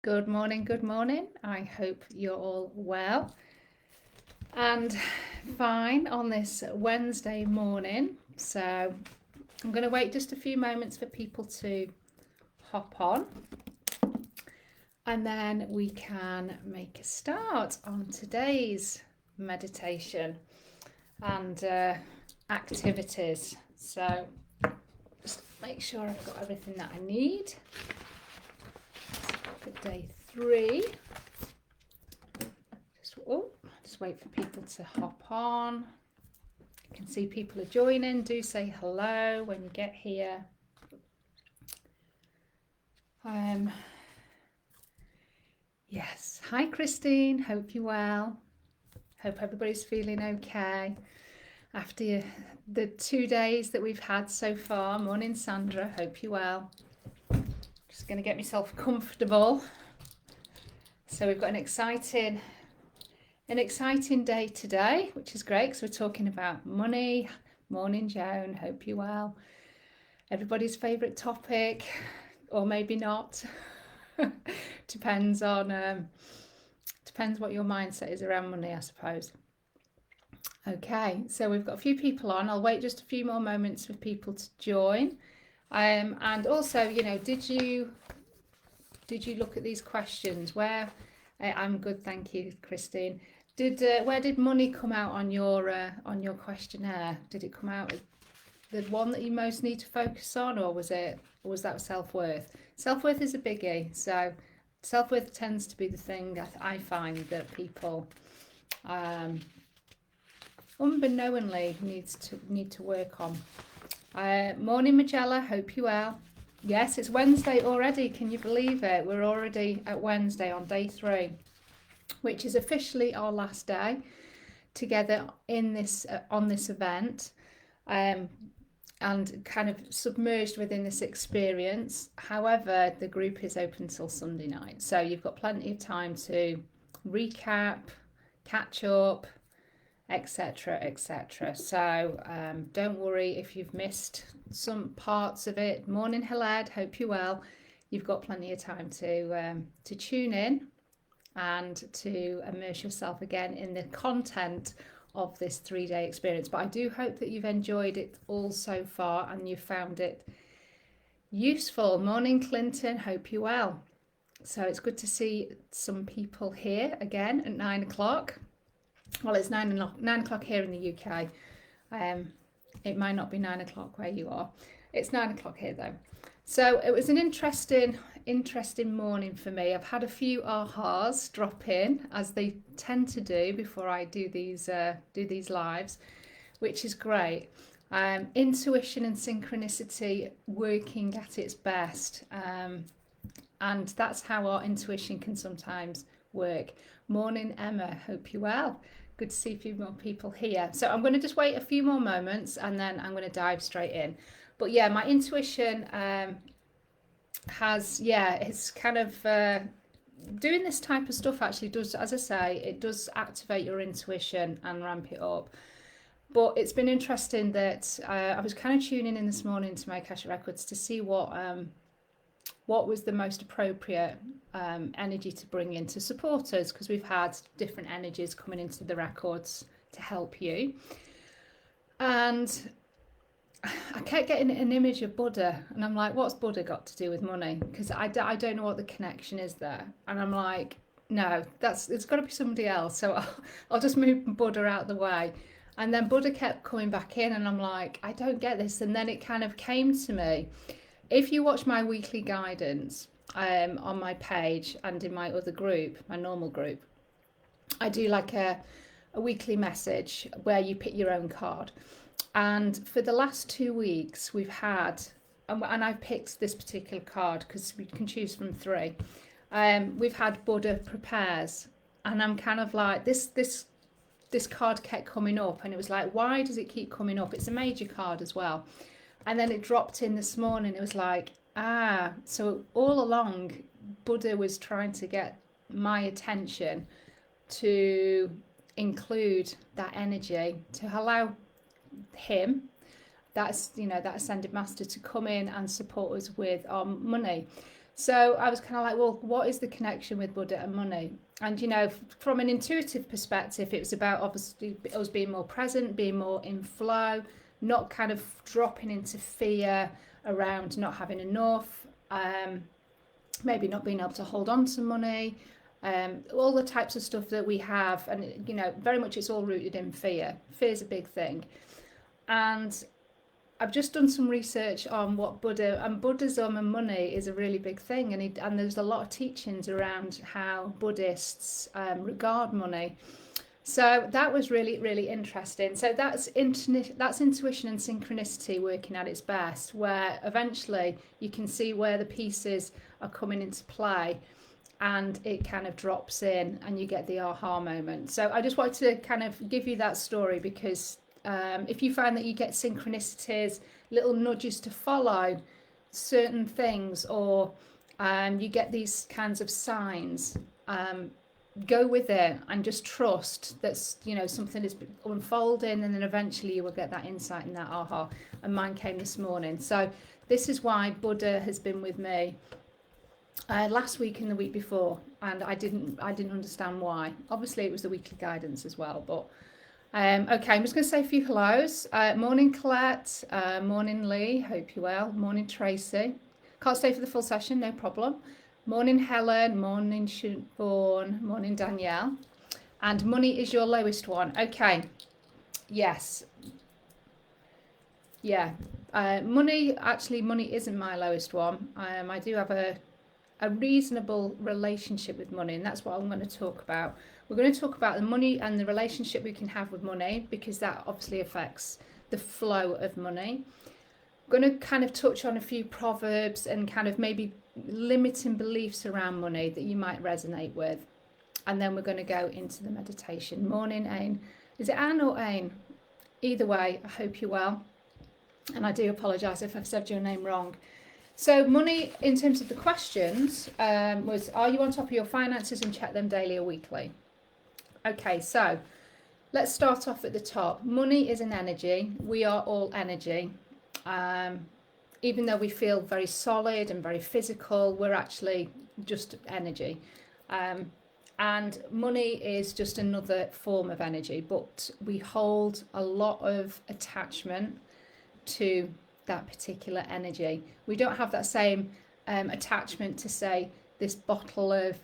Good morning, good morning. I hope you're all well and fine on this Wednesday morning. So I'm going to wait just a few moments for people to hop on and then we can make a start on today's meditation and activities. So just make sure I've got everything that I need for day 3. Just wait for people to hop on. You can see people are joining. Do say hello when you get here. Yes, hi Christine, hope you're well. Hope everybody's feeling okay after the 2 days that we've had so far. Morning Sandra, hope you're well. Just going to get myself comfortable. So we've got an exciting day today, which is great because we're talking about money. Morning Joan, hope you're well. Everybody's favourite topic, or maybe not. depends what your mindset is around money, I suppose. Okay, so we've got a few people on. I'll wait just a few more moments for people to join. And also, did you look at these questions? I'm good, thank you, Christine. Where did money come out on your questionnaire? Did it come out the one that you most need to focus on, or was that self-worth? Self-worth is a biggie. So self-worth tends to be the thing I find that people unbeknowingly need to work on. Morning Magella, hope you well. Yes, it's Wednesday already. Can you believe it? We're already at Wednesday on day 3, which is officially our last day together in this on this event, and kind of submerged within this experience. However, the group is open till Sunday night, so you've got plenty of time to recap, catch up, etc, etc. So don't worry if you've missed some parts of it. Morning Heled, hope you're well. You've got plenty of time to tune in and to immerse yourself again in the content of this 3-day experience. But I do hope that you've enjoyed it all so far and you found it useful. Morning Clinton, hope you're well. So it's good to see some people here again at 9 o'clock. Well, it's 9 o'clock here in the UK. It might not be 9 o'clock where you are. It's 9 o'clock here though. So it was an interesting morning for me. I've had a few ahas drop in, as they tend to do before I do these lives, which is great. Intuition and synchronicity working at its best, and that's how our intuition can sometimes work. Morning Emma, hope you're well. Good to see a few more people here. So I'm going to just wait a few more moments and then I'm going to dive straight in. But yeah, my intuition it's kind of doing this type of stuff actually does, as I say, it does activate your intuition and ramp it up. But it's been interesting that I was kind of tuning in this morning to my Akashic Records to see what was the most appropriate energy to bring in to support us, because we've had different energies coming into the records to help you. And I kept getting an image of Buddha, and I'm like, what's Buddha got to do with money? Because I don't know what the connection is there. And I'm like, no, it's got to be somebody else. So I'll just move Buddha out of the way. And then Buddha kept coming back in, and I'm like, I don't get this. And then it kind of came to me. If you watch my weekly guidance on my page and in my other group, my normal group, I do like a weekly message where you pick your own card. And for the last 2 weeks, we've had, and I've picked this particular card because we can choose from 3. We've had Buddha prepares, and I'm kind of like, this card kept coming up, and it was like, why does it keep coming up? It's a major card as well. And then it dropped in this morning. It was like, so all along, Buddha was trying to get my attention to include that energy, to allow him, that ascended master, to come in and support us with our money. So I was kind of like, well, what is the connection with Buddha and money? And, you know, from an intuitive perspective, it was about obviously us being more present, being more in flow, not kind of dropping into fear around not having enough, maybe not being able to hold on to money, all the types of stuff that we have. And, you know, very much it's all rooted in fear. Fear is a big thing. And I've just done some research on what Buddhism and money is a really big thing, and there's a lot of teachings around how Buddhists regard money. So that was really, really interesting. So that's intuition and synchronicity working at its best, where eventually you can see where the pieces are coming into play, and it kind of drops in, and you get the aha moment. So I just wanted to kind of give you that story because if you find that you get synchronicities, little nudges to follow certain things, or you get these kinds of signs, go with it and just trust that, you know, something is unfolding, and then eventually you will get that insight and that aha. And mine came this morning. So this is why Buddha has been with me last week and the week before, and I didn't understand why. Obviously it was the weekly guidance as well, but okay, I'm just going to say a few hellos. Morning Colette, morning Lee, hope you're well. Morning Tracy. Can't stay for the full session, no problem. Morning Helen, morning Siobhan, morning Danielle. And money is your lowest one. Okay, yes. Yeah, money isn't my lowest one. I do have a reasonable relationship with money, and that's what I'm going to talk about. We're going to talk about the money and the relationship we can have with money, because that obviously affects the flow of money. I'm going to kind of touch on a few proverbs and kind of maybe limiting beliefs around money that you might resonate with. And then we're going to go into the meditation. Morning, Ain. Is it Anne or Ain? Either way, I hope you're well. And I do apologise if I've said your name wrong. So money, in terms of the questions, was, are you on top of your finances and check them daily or weekly? Okay, so let's start off at the top. Money is an energy. We are all energy. Even though we feel very solid and very physical, we're actually just energy. And money is just another form of energy, but we hold a lot of attachment to that particular energy. We don't have that same attachment to, say, this bottle of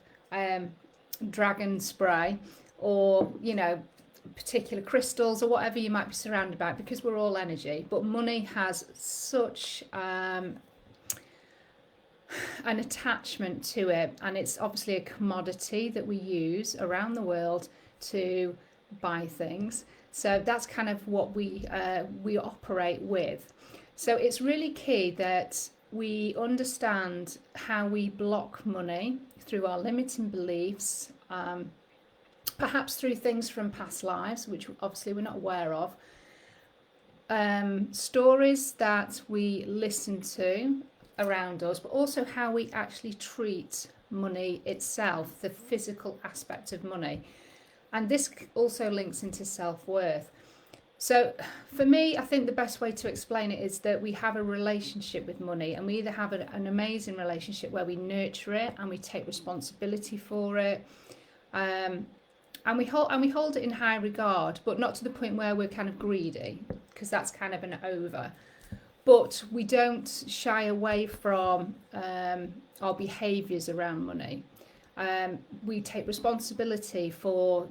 dragon spray, or, you know, particular crystals or whatever you might be surrounded by, because we're all energy. But money has such an attachment to it, and it's obviously a commodity that we use around the world to buy things. So that's kind of what we operate with. So it's really key that we understand how we block money through our limiting beliefs, perhaps through things from past lives, which obviously we're not aware of, stories that we listen to around us, but also how we actually treat money itself, the physical aspect of money. And this also links into self-worth. So for me, I think the best way to explain it is that we have a relationship with money, and we either have an amazing relationship where we nurture it and we take responsibility for it, and we hold it in high regard, but not to the point where we're kind of greedy, because that's kind of an over. But we don't shy away from our behaviours around money. We take responsibility for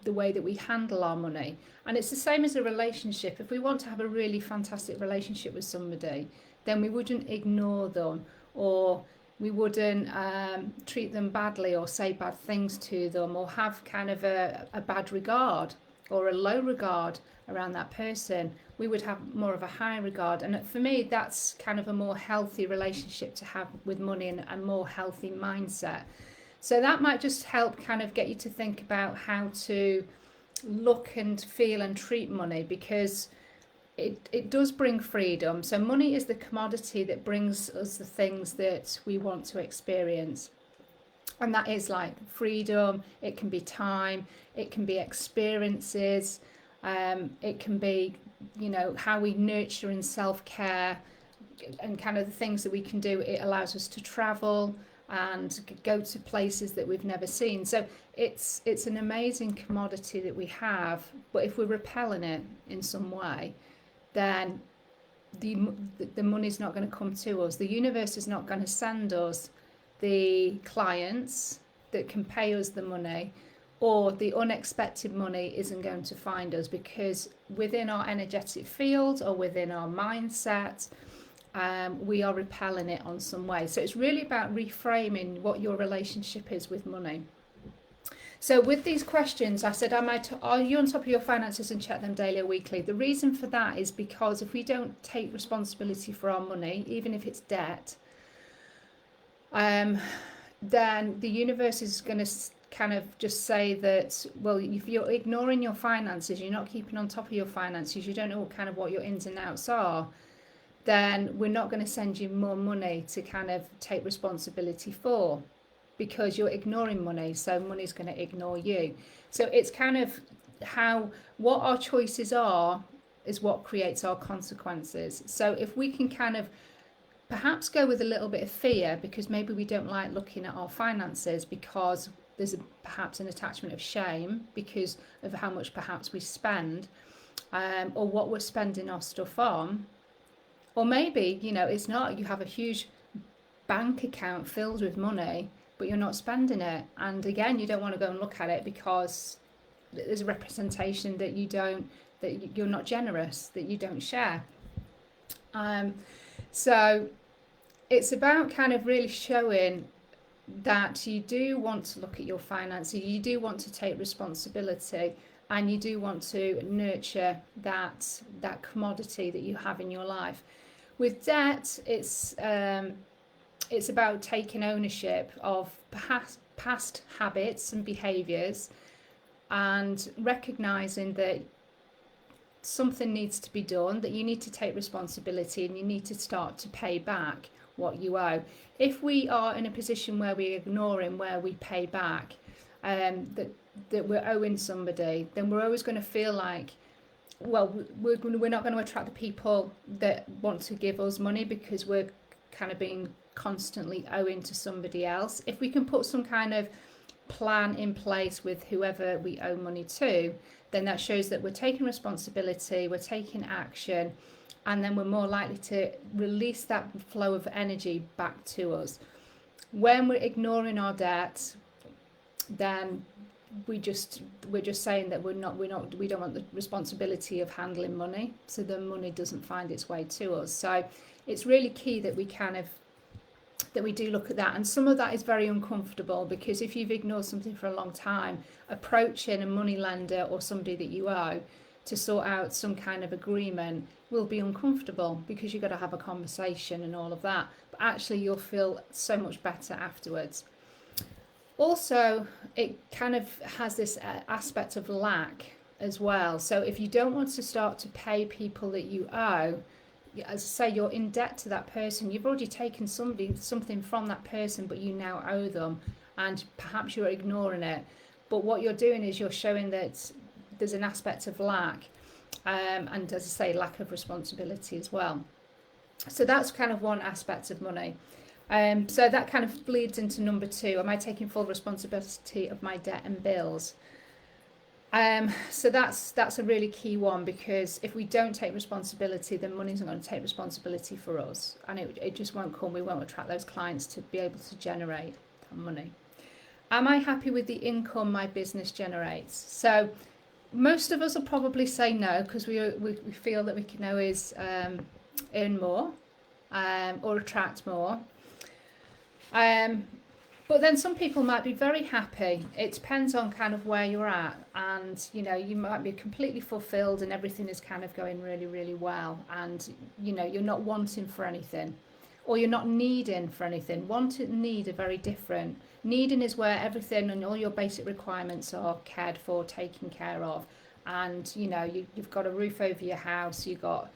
the way that we handle our money. And it's the same as a relationship. If we want to have a really fantastic relationship with somebody, then we wouldn't ignore them, or we wouldn't treat them badly or say bad things to them, or have kind of a bad regard or a low regard around that person. We would have more of a high regard. And for me, that's kind of a more healthy relationship to have with money, and a more healthy mindset. So that might just help kind of get you to think about how to look and feel and treat money, because it does bring freedom. So money is the commodity that brings us the things that we want to experience. And that is like freedom, it can be time, it can be experiences, it can be, you know, how we nurture in self-care, kind of the things that we can do. It allows us to travel and go to places that we've never seen. So it's an amazing commodity that we have, but if we're repelling it in some way, then the money's not going to come to us. The universe is not going to send us the clients that can pay us the money, or the unexpected money isn't going to find us, because within our energetic field or within our mindset, we are repelling it on some way. So it's really about reframing what your relationship is with money. So with these questions, I said, are you on top of your finances and check them daily or weekly? The reason for that is because if we don't take responsibility for our money, even if it's debt, then the universe is going to kind of just say that, well, if you're ignoring your finances, you're not keeping on top of your finances, you don't know what your ins and outs are, then we're not going to send you more money to kind of take responsibility for, because you're ignoring money, so money's going to ignore you. So it's kind of what our choices are is what creates our consequences. So if we can kind of perhaps go with a little bit of fear, because maybe we don't like looking at our finances because there's perhaps an attachment of shame because of how much perhaps we spend, or what we're spending our stuff on. Or maybe, it's not, you have a huge bank account filled with money, but you're not spending it. And again, you don't want to go and look at it because there's a representation that you're not generous, that you don't share. So it's about kind of really showing that you do want to look at your finances, you do want to take responsibility, and you do want to nurture that commodity that you have in your life. With debt, it's about taking ownership of past habits and behaviours, and recognising that something needs to be done, that you need to take responsibility, and you need to start to pay back what you owe. If we are in a position where we're ignoring where we pay back, that we're owing somebody, then we're always going to feel like, well, we're not going to attract the people that want to give us money, because we're kind of being constantly owing to somebody else. If we can put some kind of plan in place with whoever we owe money to, then that shows that we're taking responsibility, we're taking action, and then we're more likely to release that flow of energy back to us. When we're ignoring our debt, then we're just saying that we don't want the responsibility of handling money, so the money doesn't find its way to us. So it's really key that we do look at that. And some of that is very uncomfortable, because if you've ignored something for a long time, approaching a money lender or somebody that you owe to sort out some kind of agreement will be uncomfortable, because you've got to have a conversation and all of that. But actually you'll feel so much better afterwards. Also, it kind of has this aspect of lack as well. So if you don't want to start to pay people that you owe, as I say, you're in debt to that person. You've already taken something from that person, but you now owe them, and perhaps you're ignoring it. But what you're doing is you're showing that there's an aspect of lack, and as I say, lack of responsibility as well. So that's kind of one aspect of money. So that kind of bleeds into number 2. Am I taking full responsibility of my debt and bills? So that's a really key one, because if we don't take responsibility, then money's not going to take responsibility for us, and it just won't come. We won't attract those clients to be able to generate that money. Am I happy with the income my business generates? So most of us will probably say no, because we feel that we can always earn more or attract more. But then some people might be very happy. It depends on kind of where you're at, and you might be completely fulfilled and everything is kind of going really, really well, and you're not wanting for anything, or you're not needing for anything. Want and need are very different. Needing is where everything and all your basic requirements are cared for, taken care of, and you've got a roof over your house, you've got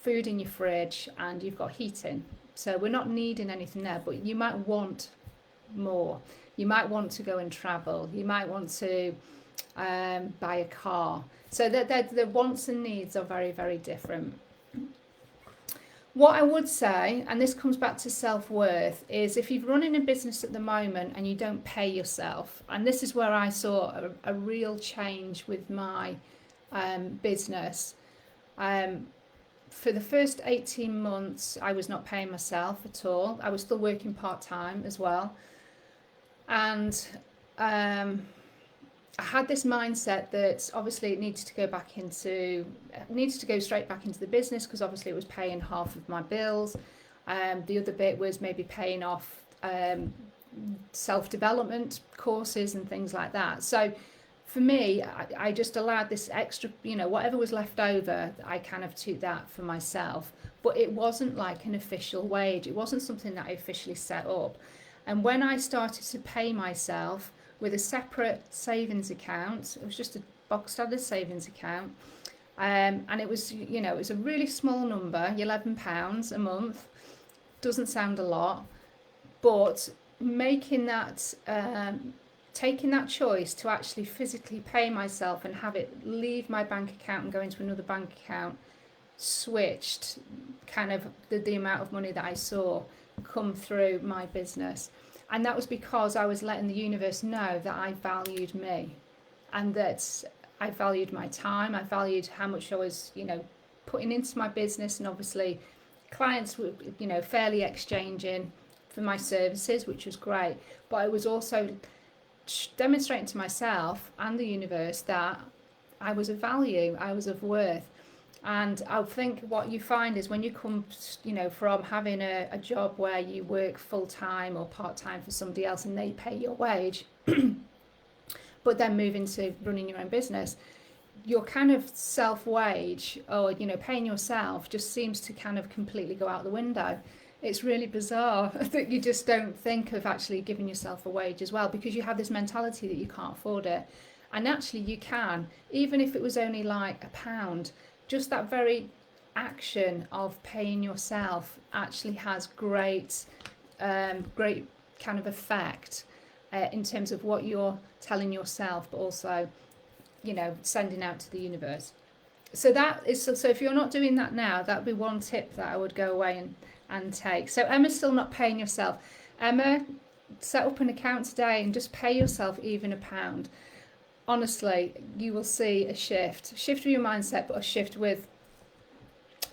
food in your fridge, and you've got heating. So we're not needing anything there, but you might want more. You might want to go and travel. You might want to buy a car. So the wants and needs are very, very different. What I would say, and this comes back to self-worth, is if you're running a business at the moment and you don't pay yourself, and this is where I saw a real change with my business. For the first 18 months, I was not paying myself at all. I was still working part-time as well. And I had this mindset that obviously it needed to go straight back into the business, because obviously it was paying half of my bills. The other bit was maybe paying off self-development courses and things like that. So for me, I just allowed this extra, whatever was left over, I kind of took that for myself. But it wasn't like an official wage. It wasn't something that I officially set up. And when I started to pay myself with a separate savings account, it was just a box standard savings account, and it was, it was a really small number, £11 a month. Doesn't sound a lot, but making that, taking that choice to actually physically pay myself and have it leave my bank account and go into another bank account, switched kind of the amount of money that I saw come through my business. And that was because I was letting the universe know that I valued me, and that I valued my time. I valued how much I was, putting into my business. And obviously clients were, fairly exchanging for my services, which was great. But I was also demonstrating to myself and the universe that I was of value, I was of worth. And I think what you find is when you come, from having a job where you work full-time or part-time for somebody else and they pay your wage, but then move into running your own business, your kind of self-wage or, paying yourself just seems to kind of completely go out the window. It's really bizarre that you just don't think of actually giving yourself a wage as well, because you have this mentality that you can't afford it. And actually you can, even if it was only like £1. Just that very action of paying yourself actually has great kind of effect in terms of what you're telling yourself, but also, sending out to the universe. So that is, so if you're not doing that now, that would be one tip that I would go away and take. So Emma's still not paying yourself. Emma, set up an account today and just pay yourself even £1. Honestly, you will see a shift with your mindset, but a shift with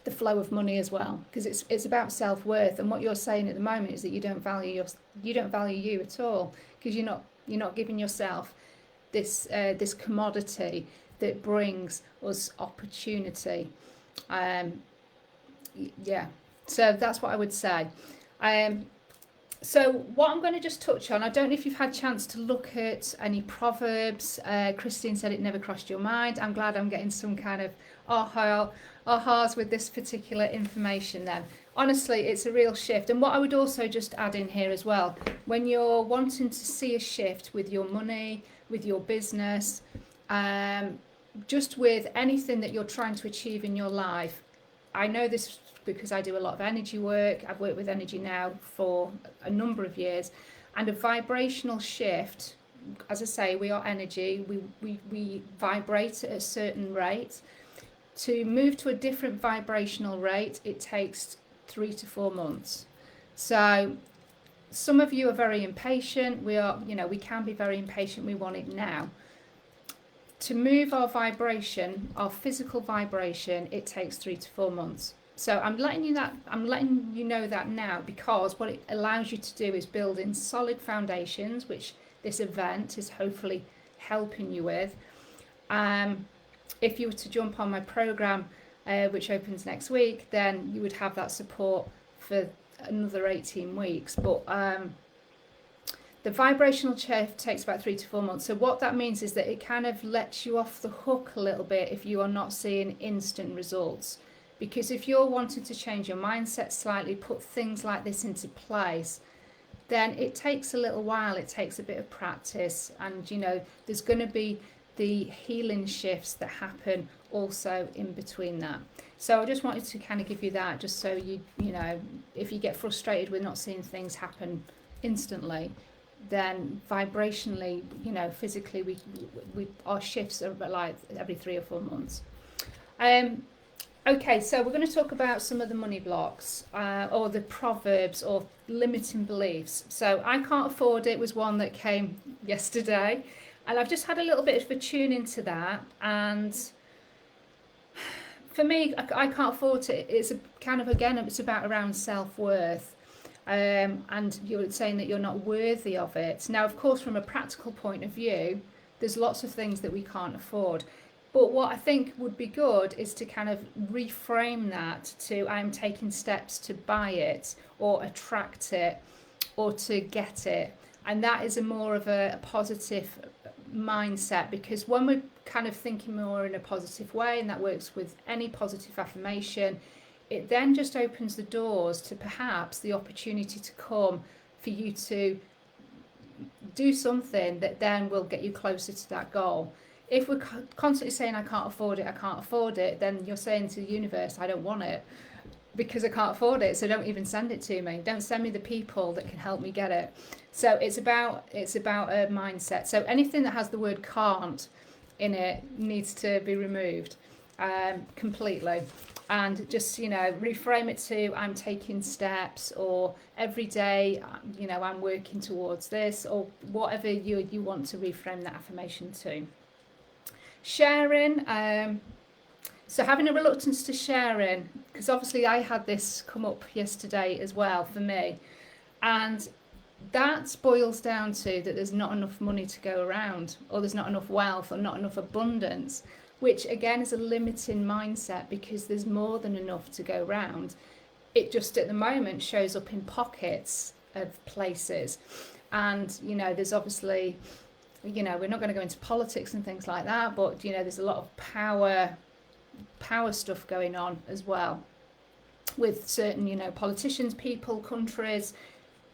the flow of money as well, because it's about self-worth. And what you're saying at the moment is that you don't value you at all, because you're not giving yourself this commodity that brings us opportunity. So that's what I would say. So what I'm going to just touch on, I don't know if you've had a chance to look at any proverbs. Christine said it never crossed your mind. I'm glad I'm getting some kind of ahas with this particular information then. Honestly, it's a real shift. And what I would also just add in here as well, when you're wanting to see a shift with your money, with your business, just with anything that you're trying to achieve in your life, I know this because I do a lot of energy work. I've worked with energy now for a number of years, and a vibrational shift, as I say, we are energy, we vibrate at a certain rate. To move to a different vibrational rate, it takes 3 to 4 months. So some of you are very impatient. We can be very impatient. We want it now. To move our vibration, our physical vibration, it takes 3 to 4 months. So I'm letting you know that now, because what it allows you to do is build in solid foundations, which this event is hopefully helping you with. If you were to jump on my program, which opens next week, then you would have that support for another 18 weeks. But the vibrational shift takes about 3 to 4 months. So what that means is that it kind of lets you off the hook a little bit if you are not seeing instant results. Because if you're wanting to change your mindset slightly, put things like this into place, then it takes a little while. It takes a bit of practice, and there's going to be the healing shifts that happen also in between that. So I just wanted to kind of give you that, just so you if you get frustrated with not seeing things happen instantly, then vibrationally, physically, we our shifts are like every 3 or 4 months. Okay, so we're going to talk about some of the money blocks or the proverbs or limiting beliefs. So I can't afford it was one that came yesterday, and I've just had a little bit of a tune into that. And for me, I can't afford it. It's a kind of, again, it's about around self-worth. And you're saying that you're not worthy of it. Now, of course, from a practical point of view, there's lots of things that we can't afford. But what I think would be good is to kind of reframe that to I'm taking steps to buy it or attract it or to get it. And that is a more of a positive mindset, because when we're kind of thinking more in a positive way, and that works with any positive affirmation, it then just opens the doors to perhaps the opportunity to come for you to do something that then will get you closer to that goal. If we're constantly saying I can't afford it, then you're saying to the universe, I don't want it because I can't afford it, so don't even send it to me. Don't send me the people that can help me get it. So it's about a mindset. So anything that has the word can't in it needs to be removed completely. And just, reframe it to I'm taking steps, or every day, I'm working towards this, or whatever you want to reframe that affirmation to. Sharing, so having a reluctance to sharing, because obviously I had this come up yesterday as well for me, and that boils down to that there's not enough money to go around, or there's not enough wealth, or not enough abundance, which again is a limiting mindset, because there's more than enough to go around. It just at the moment shows up in pockets of places, and there's obviously, we're not going to go into politics and things like that, but there's a lot of power stuff going on as well with certain politicians, people, countries.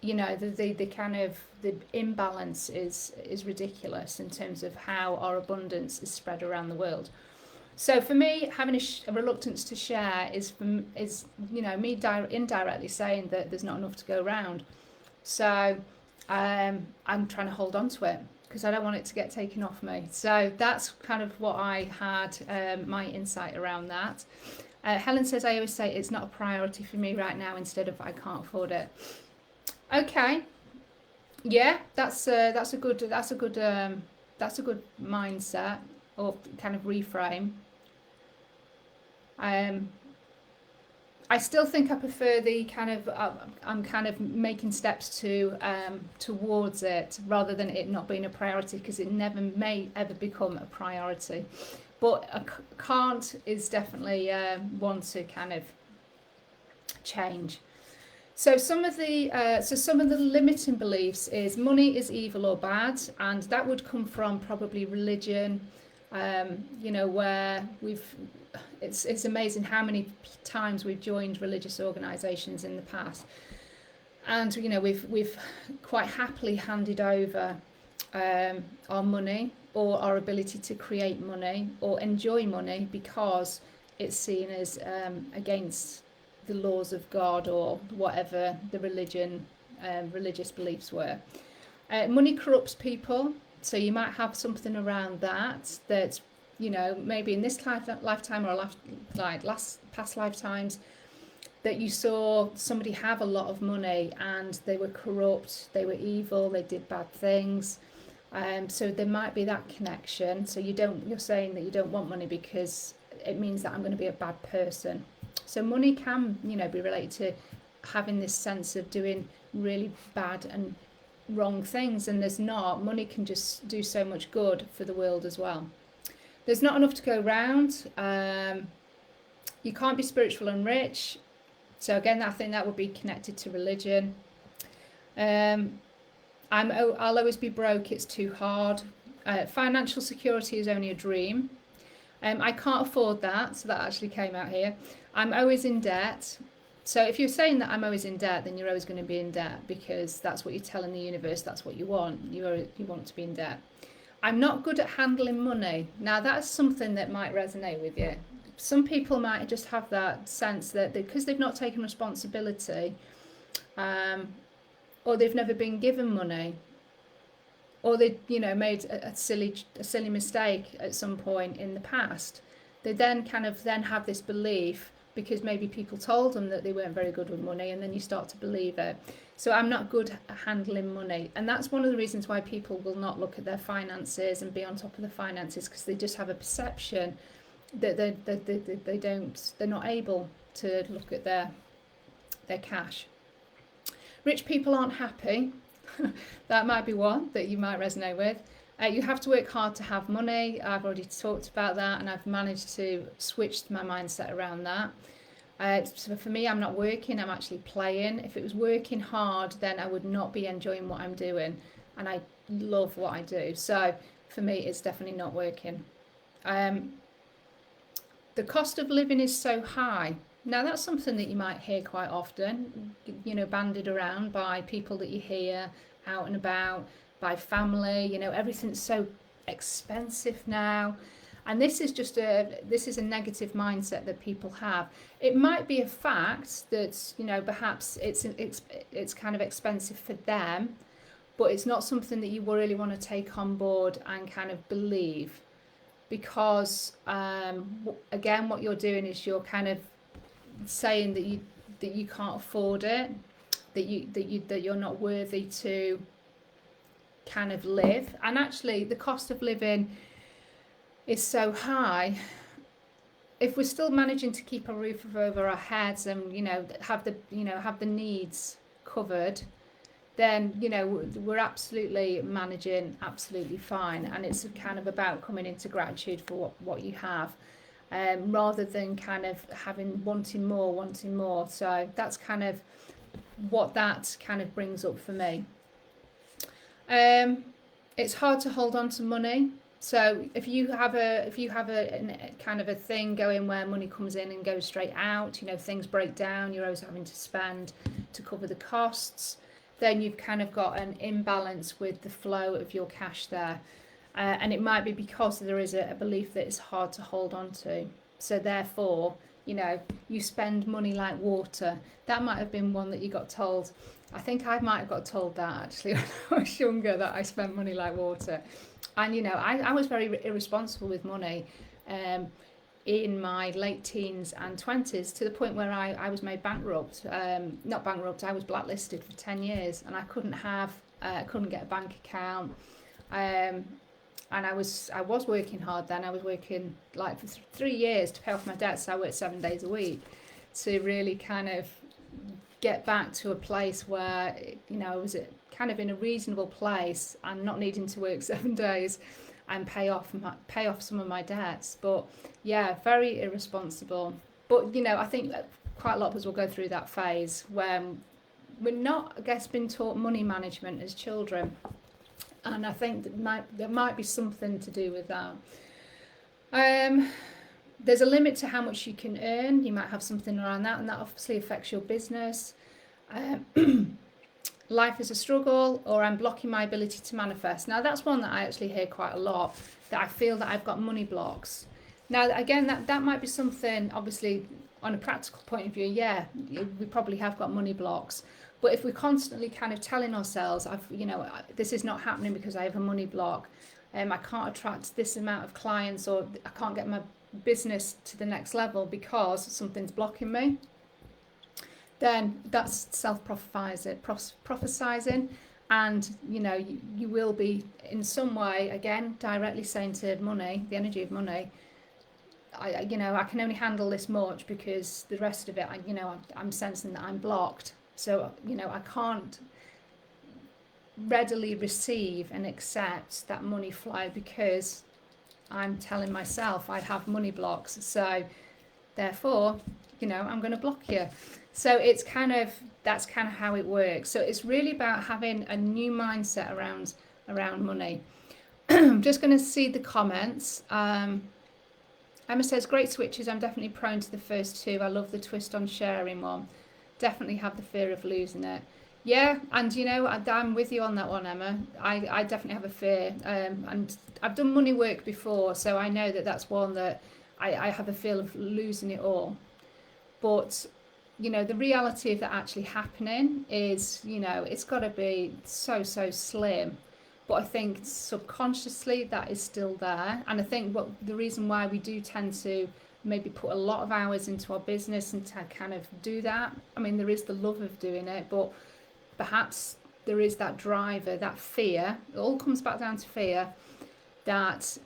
The kind of the imbalance is ridiculous in terms of how our abundance is spread around the world. So for me, having a reluctance to share is me indirectly saying that there's not enough to go around. So I'm trying to hold on to it because I don't want it to get taken off me. So that's kind of what I had, my insight around that. Helen says, I always say it's not a priority for me right now instead of I can't afford it. Okay, yeah, that's a good mindset or kind of reframe. I still think I prefer the kind of I'm kind of making steps towards it rather than it not being a priority, because it never may ever become a priority. But a can't is definitely one to kind of change. So some of the limiting beliefs is money is evil or bad, and that would come from probably religion. Where it's amazing how many times we've joined religious organisations in the past, and we've quite happily handed over our money or our ability to create money or enjoy money because it's seen as against the laws of God or whatever the religious beliefs were. Money corrupts people, so you might have something around that maybe in this lifetime or past lifetimes, that you saw somebody have a lot of money and they were corrupt, they were evil, they did bad things. So there might be that connection. So you're saying that you don't want money because it means that I'm going to be a bad person. So money can, be related to having this sense of doing really bad and wrong things, and there's not. Money can just do so much good for the world as well. There's not enough to go around. You can't be spiritual and rich. So again, I think that would be connected to religion. I'll always be broke. It's too hard. Financial security is only a dream. I can't afford that. So that actually came out here. I'm always in debt. So if you're saying that I'm always in debt, then you're always going to be in debt, because that's what you're telling the universe. That's what you want. You want to be in debt. I'm not good at handling money. Now that's something that might resonate with you. Some people might just have that sense that because they've not taken responsibility, or they've never been given money, or they made a silly mistake at some point in the past, they then kind of then have this belief, because maybe people told them that they weren't very good with money, and then you start to believe it. So I'm not good at handling money, and that's one of the reasons why people will not look at their finances and be on top of the finances, because they just have a perception that they're not able to look at their cash. Rich people aren't happy. That might be one that you might resonate with. You have to work hard to have money. I've already talked about that, and I've managed to switch my mindset around that. So for me, I'm not working, I'm actually playing. If it was working hard, then I would not be enjoying what I'm doing, and I love what I do. So for me, it's definitely not working. The cost of living is so high. Now, that's something that you might hear quite often, you know, bandied around by people that you hear out and about, by family. You know, everything's so expensive now. And this is just a negative mindset that people have. It might be a fact that, you know, perhaps it's kind of expensive for them, but it's not something that you really want to take on board and kind of believe, because again, what you're doing is you're kind of saying that you can't afford it, that you're not worthy to kind of live. And actually, the cost of living is so high. If we're still managing to keep a roof over our heads and, you know, have the needs covered, then, you know, we're absolutely managing absolutely fine. And it's kind of about coming into gratitude for what you have, rather than kind of wanting more. So that's kind of what that kind of brings up for me. It's hard to hold on to money. So if you have a kind of a thing going where money comes in and goes straight out, you know, things break down, you're always having to spend to cover the costs, then you've kind of got an imbalance with the flow of your cash there. And it might be because there is a belief that it's hard to hold on to. So therefore, you know, you spend money like water. That might have been one that you got told. I think I might have got told that actually when I was younger, that I spent money like water. And, you know, I was very irresponsible with money in my late teens and 20s, to the point where I was made bankrupt. Not bankrupt, I was blacklisted for 10 years, and I couldn't get a bank account. And I was working hard then. I was working like for 3 years to pay off my debts. I worked 7 days a week to really kind of get back to a place where, you know, I was kind of in a reasonable place and not needing to work 7 days and pay off some of my debts. But yeah, very irresponsible. But, you know, I think that quite a lot of us will go through that phase when we're not, I guess, been taught money management as children. And I think that there might be something to do with that. There's a limit to how much you can earn. You might have something around that, and that obviously affects your business. Life is a struggle, or I'm blocking my ability to manifest. Now, that's one that I actually hear quite a lot, that I feel that I've got money blocks. Now, again, that might be something, obviously, on a practical point of view, yeah, we probably have got money blocks. But if we're constantly kind of telling ourselves, this is not happening because I have a money block, I can't attract this amount of clients, or I can't get my business to the next level because something's blocking me, then that's self-prophesizing. And, you know, you will be in some way, again, directly saying to money, the energy of money, I can only handle this much, because the rest of it, I'm sensing that I'm blocked. So, you know, I can't readily receive and accept that money flow because I'm telling myself I have money blocks. So therefore, you know, I'm going to block you. So that's kind of how it works. So it's really about having a new mindset around money. I'm just going to see the comments. Emma says, great switches. I'm definitely prone to the first two. I love the twist on sharing one. Definitely have the fear of losing it. Yeah, and you know, I'm with you on that one, Emma. I definitely have a fear, and I've done money work before, so I know that that's one that I have a fear of losing it all. But, you know, the reality of that actually happening is, you know, it's got to be so slim. but I think subconsciously that is still there. And I think the reason why we do tend to maybe put a lot of hours into our business and to kind of do that, I mean, there is the love of doing it, but perhaps there is that driver, that fear. It all comes back down to fear that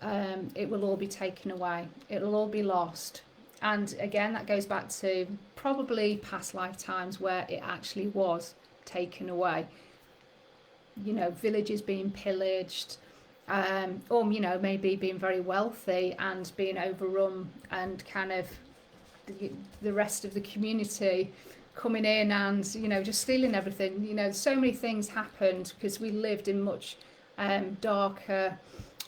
it will all be taken away, it'll all be lost. And again, that goes back to probably past lifetimes where it actually was taken away. You know, villages being pillaged, or, you know, maybe being very wealthy and being overrun, and kind of the rest of the community coming in and, you know, just stealing everything. You know, so many things happened because we lived in much darker,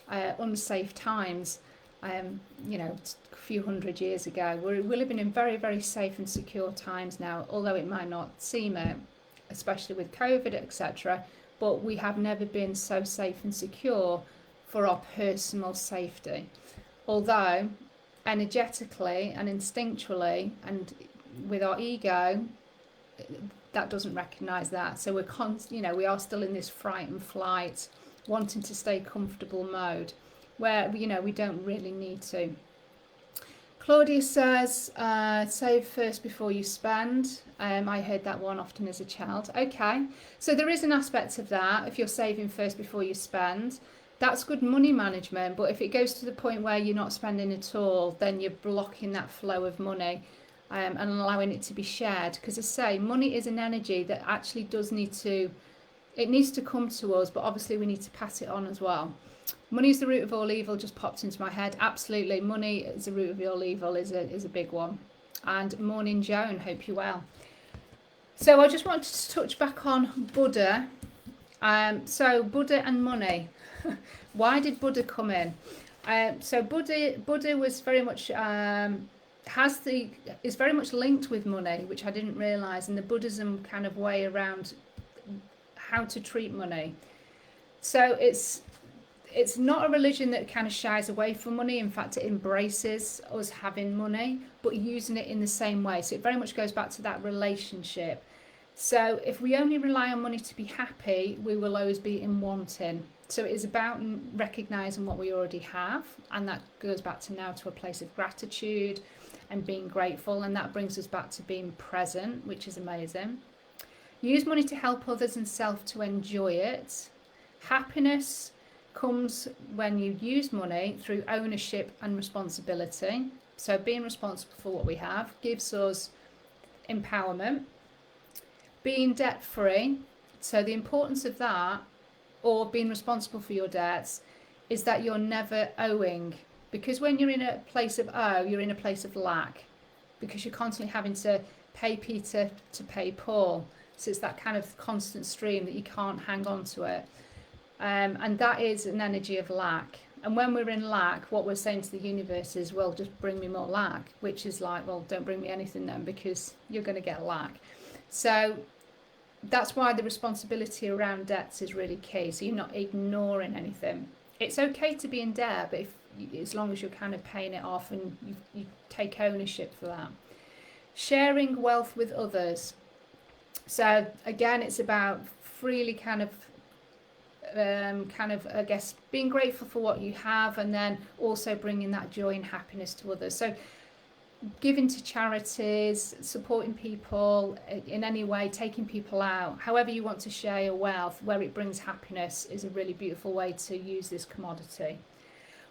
unsafe times, you know, a few hundred years ago. We're living in very, very safe and secure times now, although it might not seem it, especially with COVID, etc. But we have never been so safe and secure for our personal safety. Although energetically and instinctually and with our ego, that doesn't recognise that. So you know, we are still in this fright and flight, wanting to stay comfortable mode, where, you know, we don't really need to. Claudia says, save first before you spend. I heard that one often as a child. Okay, so there is an aspect of that. If you're saving first before you spend, that's good money management. But if it goes to the point where you're not spending at all, then you're blocking that flow of money and allowing it to be shared. Because as I say, money is an energy that actually does need to, it needs to come to us, but obviously we need to pass it on as well. Money is the root of all evil just popped into my head. Absolutely, money is the root of all evil is a big one. And morning, Joan, hope you're well. So I just wanted to touch back on Buddha. So Buddha and money. Why did Buddha come in? So Buddha was very much is very much linked with money, which I didn't realise, in the Buddhism kind of way around how to treat money. So it's not a religion that kind of shies away from money. In fact, it embraces us having money, but using it in the same way. So it very much goes back to that relationship. So if we only rely on money to be happy, we will always be in wanting. So it is about recognising what we already have. And that goes back to now to a place of gratitude and being grateful. And that brings us back to being present, which is amazing. Use money to help others and self to enjoy it. Happiness comes when you use money through ownership and responsibility. So being responsible for what we have gives us empowerment. Being debt free, so the importance of that, or being responsible for your debts, is that you're never owing. Because when you're in a place of you're in a place of lack, because you're constantly having to pay Peter to pay Paul. So it's that kind of constant stream that you can't hang on to it. And that is an energy of lack. And when we're in lack, what we're saying to the universe is, well, just bring me more lack, which is like, well, don't bring me anything then, because you're going to get lack. So that's why the responsibility around debts is really key. So you're not ignoring anything. It's okay to be in debt, but as long as you're kind of paying it off and you take ownership for that. Sharing wealth with others. So again, it's about freely kind of I guess being grateful for what you have, and then also bringing that joy and happiness to others. So giving to charities, supporting people in any way, taking people out, however you want to share your wealth, where it brings happiness, is a really beautiful way to use this commodity.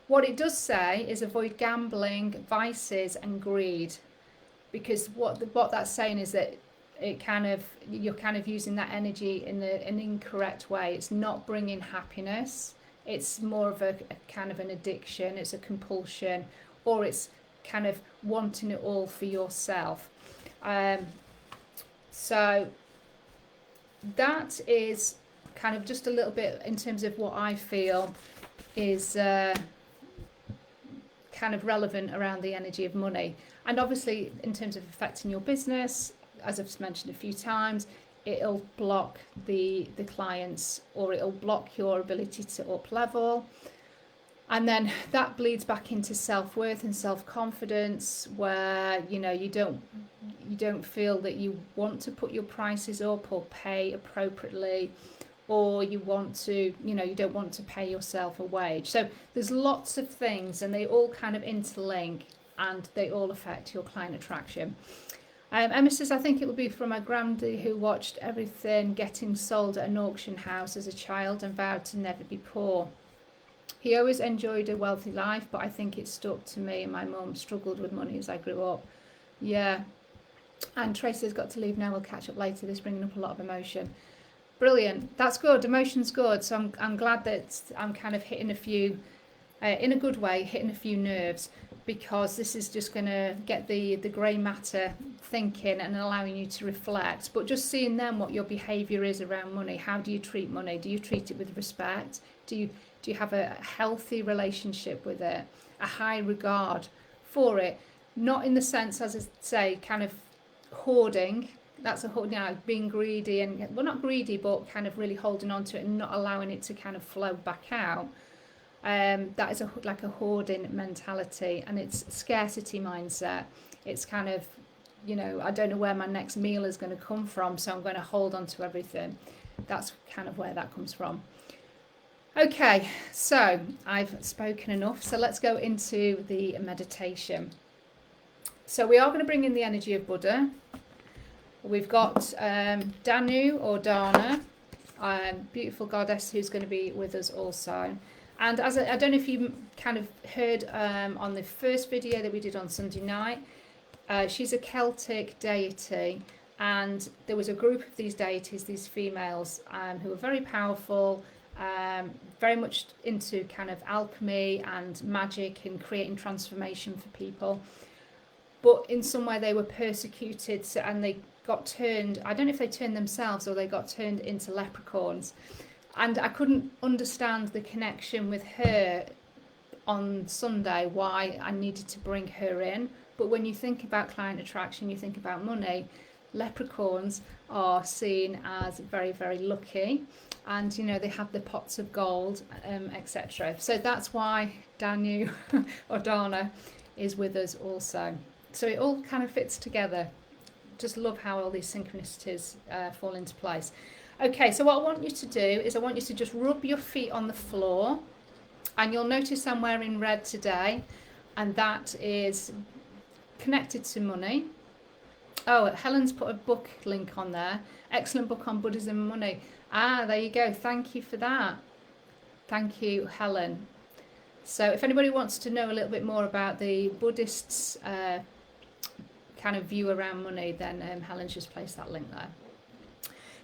What it does say is avoid gambling, vices and greed, because what that's saying is that you're kind of using that energy in an incorrect way. It's not bringing happiness. It's more of a kind of an addiction. It's a compulsion, or it's kind of wanting it all for yourself. So that is kind of just a little bit in terms of what I feel is kind of relevant around the energy of money. And obviously in terms of affecting your business, as I've mentioned a few times, it'll block the clients, or it'll block your ability to up level. And then that bleeds back into self-worth and self-confidence, where you don't feel that you want to put your prices up or pay appropriately, or you want to, you don't want to pay yourself a wage. So there's lots of things, and they all kind of interlink, and they all affect your client attraction. Emma says, I think it would be from my granddad who watched everything getting sold at an auction house as a child and vowed to never be poor. He always enjoyed a wealthy life, but I think it stuck to me, and my mum struggled with money as I grew up. Yeah. And Tracy's got to leave now. We'll catch up later. This is bringing up a lot of emotion. Brilliant. That's good. Emotion's good. So I'm glad that I'm kind of hitting a few, in a good way, hitting a few nerves, because this is just going to get the grey matter thinking and allowing you to reflect. But just seeing then what your behaviour is around money. How do you treat money? Do you treat it with respect? Do you have a healthy relationship with it? A high regard for it? Not in the sense, as I say, kind of hoarding. That's being greedy, and well, not greedy, but kind of really holding on to it and not allowing it to kind of flow back out. That is like a hoarding mentality, and it's scarcity mindset. It's kind of, I don't know where my next meal is going to come from, so I'm going to hold on to everything. That's kind of where that comes from. Okay, so I've spoken enough, so let's go into the meditation. So we are going to bring in the energy of Buddha. We've got Danu or Dana, beautiful goddess, who's going to be with us also. And as I don't know if you kind of heard on the first video that we did on Sunday night, she's a Celtic deity, and there was a group of these deities, these females, who were very powerful, very much into kind of alchemy and magic and creating transformation for people. But in some way they were persecuted, and they got turned, I don't know if they turned themselves or they got turned into leprechauns. And I couldn't understand the connection with her on Sunday, why I needed to bring her in. But when you think about client attraction, you think about money, leprechauns are seen as very, very lucky. And, they have the pots of gold, etc. So that's why Danu or Dana is with us also. So it all kind of fits together. Just love how all these synchronicities fall into place. Okay, so what I want you to do is I want you to just rub your feet on the floor, and you'll notice I'm wearing red today, and that is connected to money. Oh, Helen's put a book link on there. Excellent book on Buddhism and money. There you go. Thank you for that. Thank you, Helen. So if anybody wants to know a little bit more about the Buddhists' kind of view around money, then Helen's just placed that link there.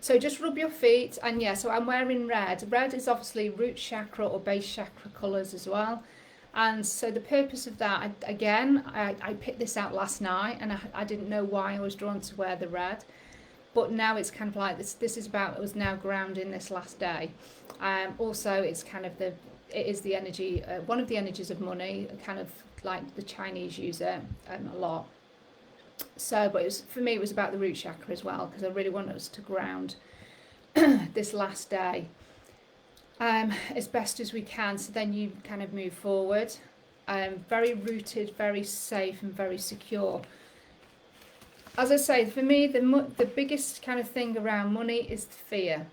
So just rub your feet, and yeah, so I'm wearing red. Red is obviously root chakra or base chakra colours as well. And so the purpose of that, I picked this out last night, and I didn't know why I was drawn to wear the red. But now it's kind of like this is about us now grounding this last day. Also, it's kind of it is the energy, one of the energies of money, kind of like the Chinese use it a lot. So, but for me, it was about the root chakra as well, because I really wanted us to ground this last day as best as we can. So then you kind of move forward, very rooted, very safe, and very secure. As I say, for me, the biggest kind of thing around money is fear.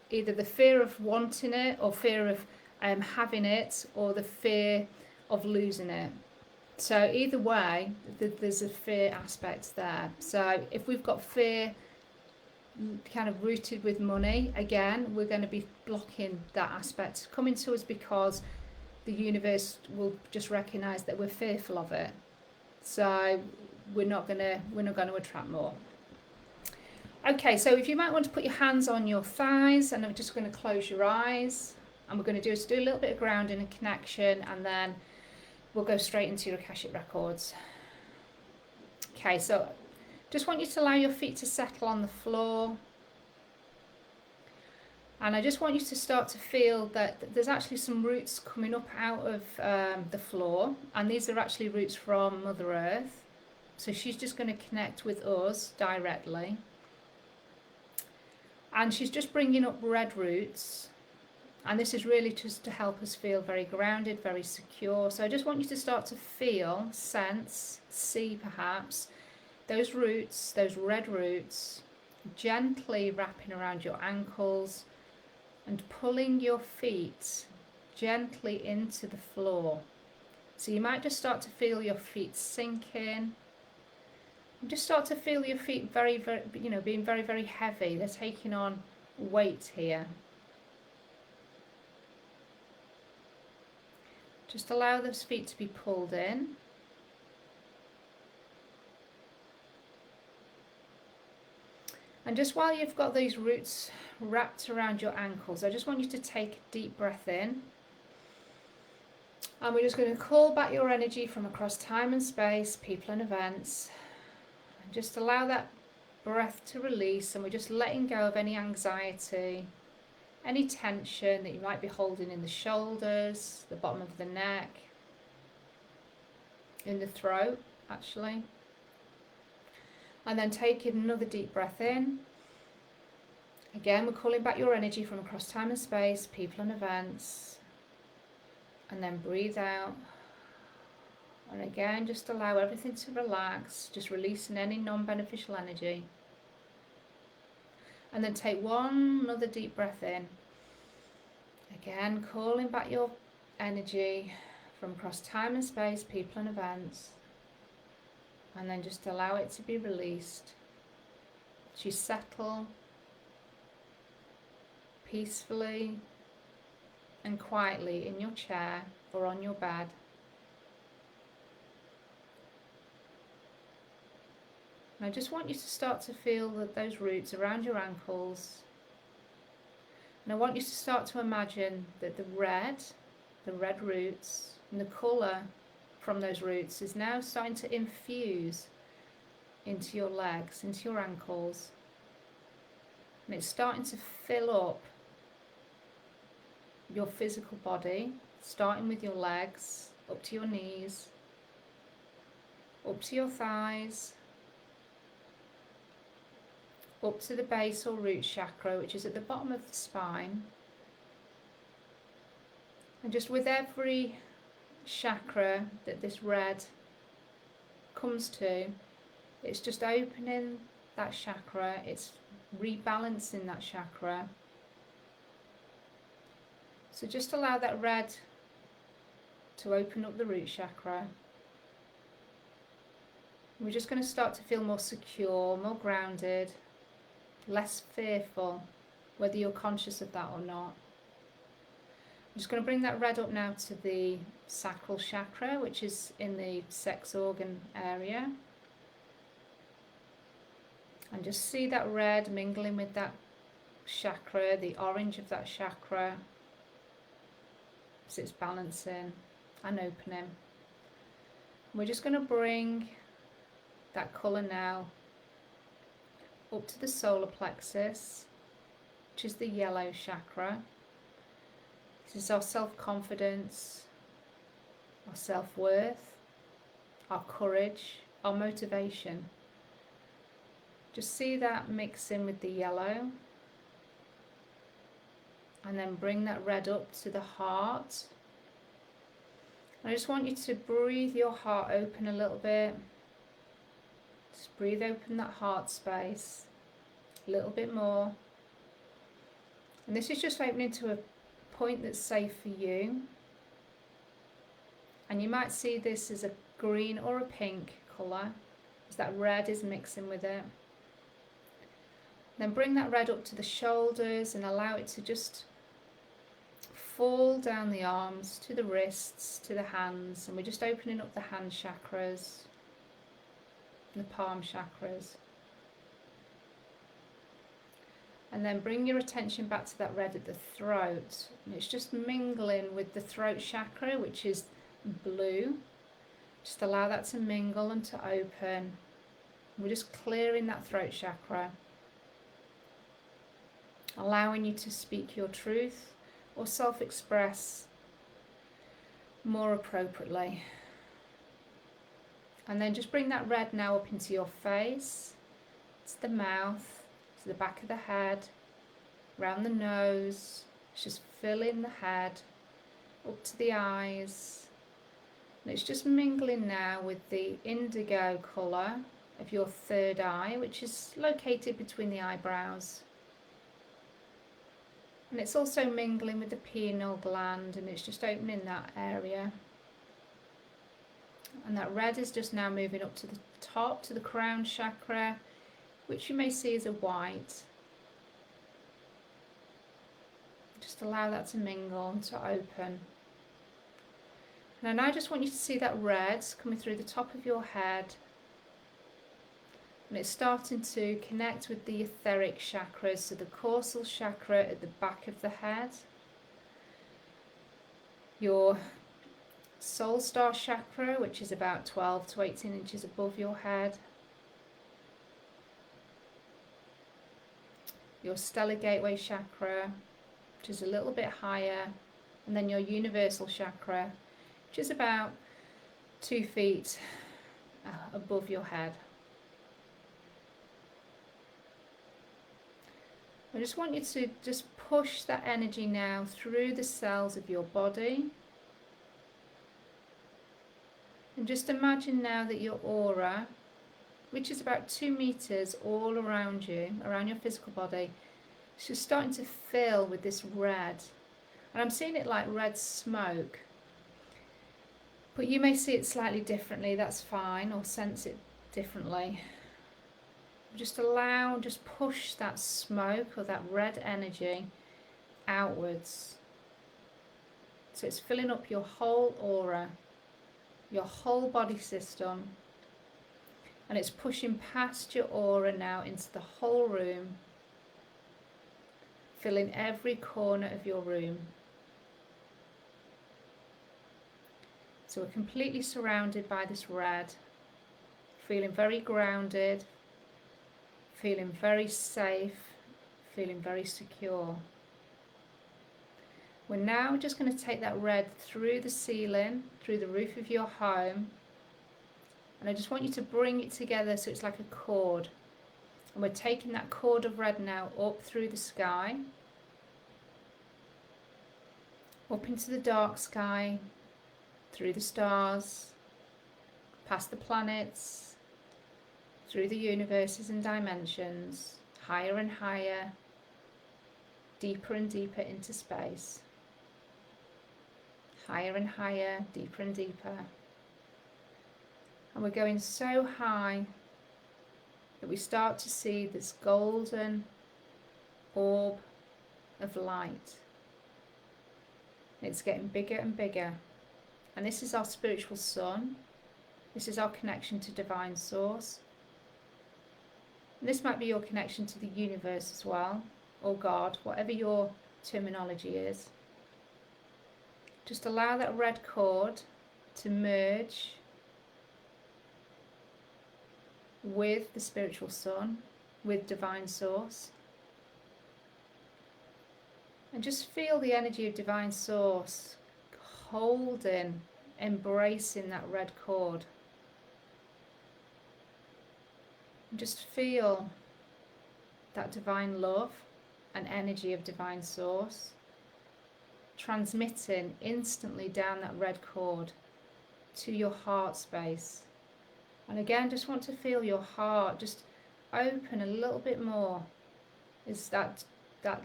Either the fear of wanting it, or fear of having it, or the fear of losing it. So either way, there's a fear aspect there. So if we've got fear kind of rooted with money, again, we're going to be blocking that aspect coming to us, because the universe will just recognise that we're fearful of it. So we're not going to attract more. Okay, so if you might want to put your hands on your thighs, and I'm just going to close your eyes, and we're going to do a little bit of grounding and connection, and then we'll go straight into your Akashic Records. Okay, so just want you to allow your feet to settle on the floor. And I just want you to start to feel that there's actually some roots coming up out of the floor. And these are actually roots from Mother Earth. So she's just going to connect with us directly. And she's just bringing up red roots. And this is really just to help us feel very grounded, very secure. So I just want you to start to feel, sense, see perhaps, those roots, those red roots, gently wrapping around your ankles, and pulling your feet gently into the floor. So you might just start to feel your feet sinking. And just start to feel your feet very, very, being very, very heavy. They're taking on weight here. Just allow those feet to be pulled in. And just while you've got these roots wrapped around your ankles, I just want you to take a deep breath in. And we're just going to call back your energy from across time and space, people and events. And just allow that breath to release, and we're just letting go of any anxiety, any tension that you might be holding in the shoulders, the bottom of the neck, in the throat actually. And then taking another deep breath in. Again, we're calling back your energy from across time and space, people and events. And then breathe out. And again, just allow everything to relax, just releasing any non-beneficial energy. And then take another deep breath in. Again, calling back your energy from across time and space, people and events. And then just allow it to be released. As you settle peacefully and quietly in your chair or on your bed. And I just want you to start to feel those roots around your ankles. And I want you to start to imagine that the red roots and the colour from those roots is now starting to infuse into your legs, into your ankles. And it's starting to fill up your physical body, starting with your legs, up to your knees, up to your thighs, up to the base or root chakra, which is at the bottom of the spine. And just with every chakra that this red comes to, it's just opening that chakra, it's rebalancing that chakra. So just allow that red to open up the root chakra. We're just going to start to feel more secure, more grounded, less fearful, whether you're conscious of that or not. I'm just going to bring that red up now to the Sacral Chakra, which is in the sex organ area. And just see that red mingling with that chakra, the orange of that chakra, as it's balancing and opening. We're just going to bring that colour now up to the solar plexus, which is the yellow chakra. This is our self-confidence, our self-worth, our courage, our motivation. Just see that mix in with the yellow. And then bring that red up to the heart. I just want you to breathe your heart open a little bit. Just breathe open that heart space a little bit more. And this is just opening to a point that's safe for you. And you might see this as a green or a pink colour, as that red is mixing with it. Then bring that red up to the shoulders and allow it to just fall down the arms, to the wrists, to the hands. And we're just opening up the hand chakras, the palm chakras. And then bring your attention back to that red at the throat. And it's just mingling with the throat chakra, which is blue. Just allow that to mingle and to open. We're just clearing that throat chakra, allowing you to speak your truth or self-express more appropriately. And then just bring that red now up into your face, to the mouth, to the back of the head, around the nose. It's just filling the head, up to the eyes. And it's just mingling now with the indigo colour of your third eye, which is located between the eyebrows. And it's also mingling with the pineal gland, and it's just opening that area. And that red is just now moving up to the top, to the crown chakra, which you may see as a white. Just allow that to mingle and to open. And I just want you to see that red coming through the top of your head. And it's starting to connect with the etheric chakras, so the Sacral Chakra at the back of the head, your soul star chakra, which is about 12 to 18 inches above your head, your stellar gateway chakra, which is a little bit higher, and then your universal chakra, which is about 2 feet above your head. I just want you to just push that energy now through the cells of your body. And just imagine now that your aura, which is about 2 meters all around you, around your physical body, is just starting to fill with this red. And I'm seeing it like red smoke. But you may see it slightly differently, that's fine, or sense it differently. Just push that smoke or that red energy outwards. So it's filling up your whole aura, your whole body system, and it's pushing past your aura now into the whole room, filling every corner of your room. So we're completely surrounded by this red, feeling very grounded, feeling very safe, feeling very secure. We're now just going to take that red through the ceiling, through the roof of your home, and I just want you to bring it together so it's like a cord. And we're taking that cord of red now up through the sky, up into the dark sky, through the stars, past the planets, through the universes and dimensions, higher and higher, deeper and deeper into space. Higher and higher, deeper and deeper. And we're going so high that we start to see this golden orb of light. It's getting bigger and bigger. And this is our spiritual sun. This is our connection to Divine Source. And this might be your connection to the universe as well, or God, whatever your terminology is. Just allow that red cord to merge with the spiritual sun, with Divine Source. And just feel the energy of Divine Source holding, embracing that red cord. And just feel that divine love and energy of Divine Source transmitting instantly down that red cord to your heart space. And again, just want to feel your heart just open a little bit more as that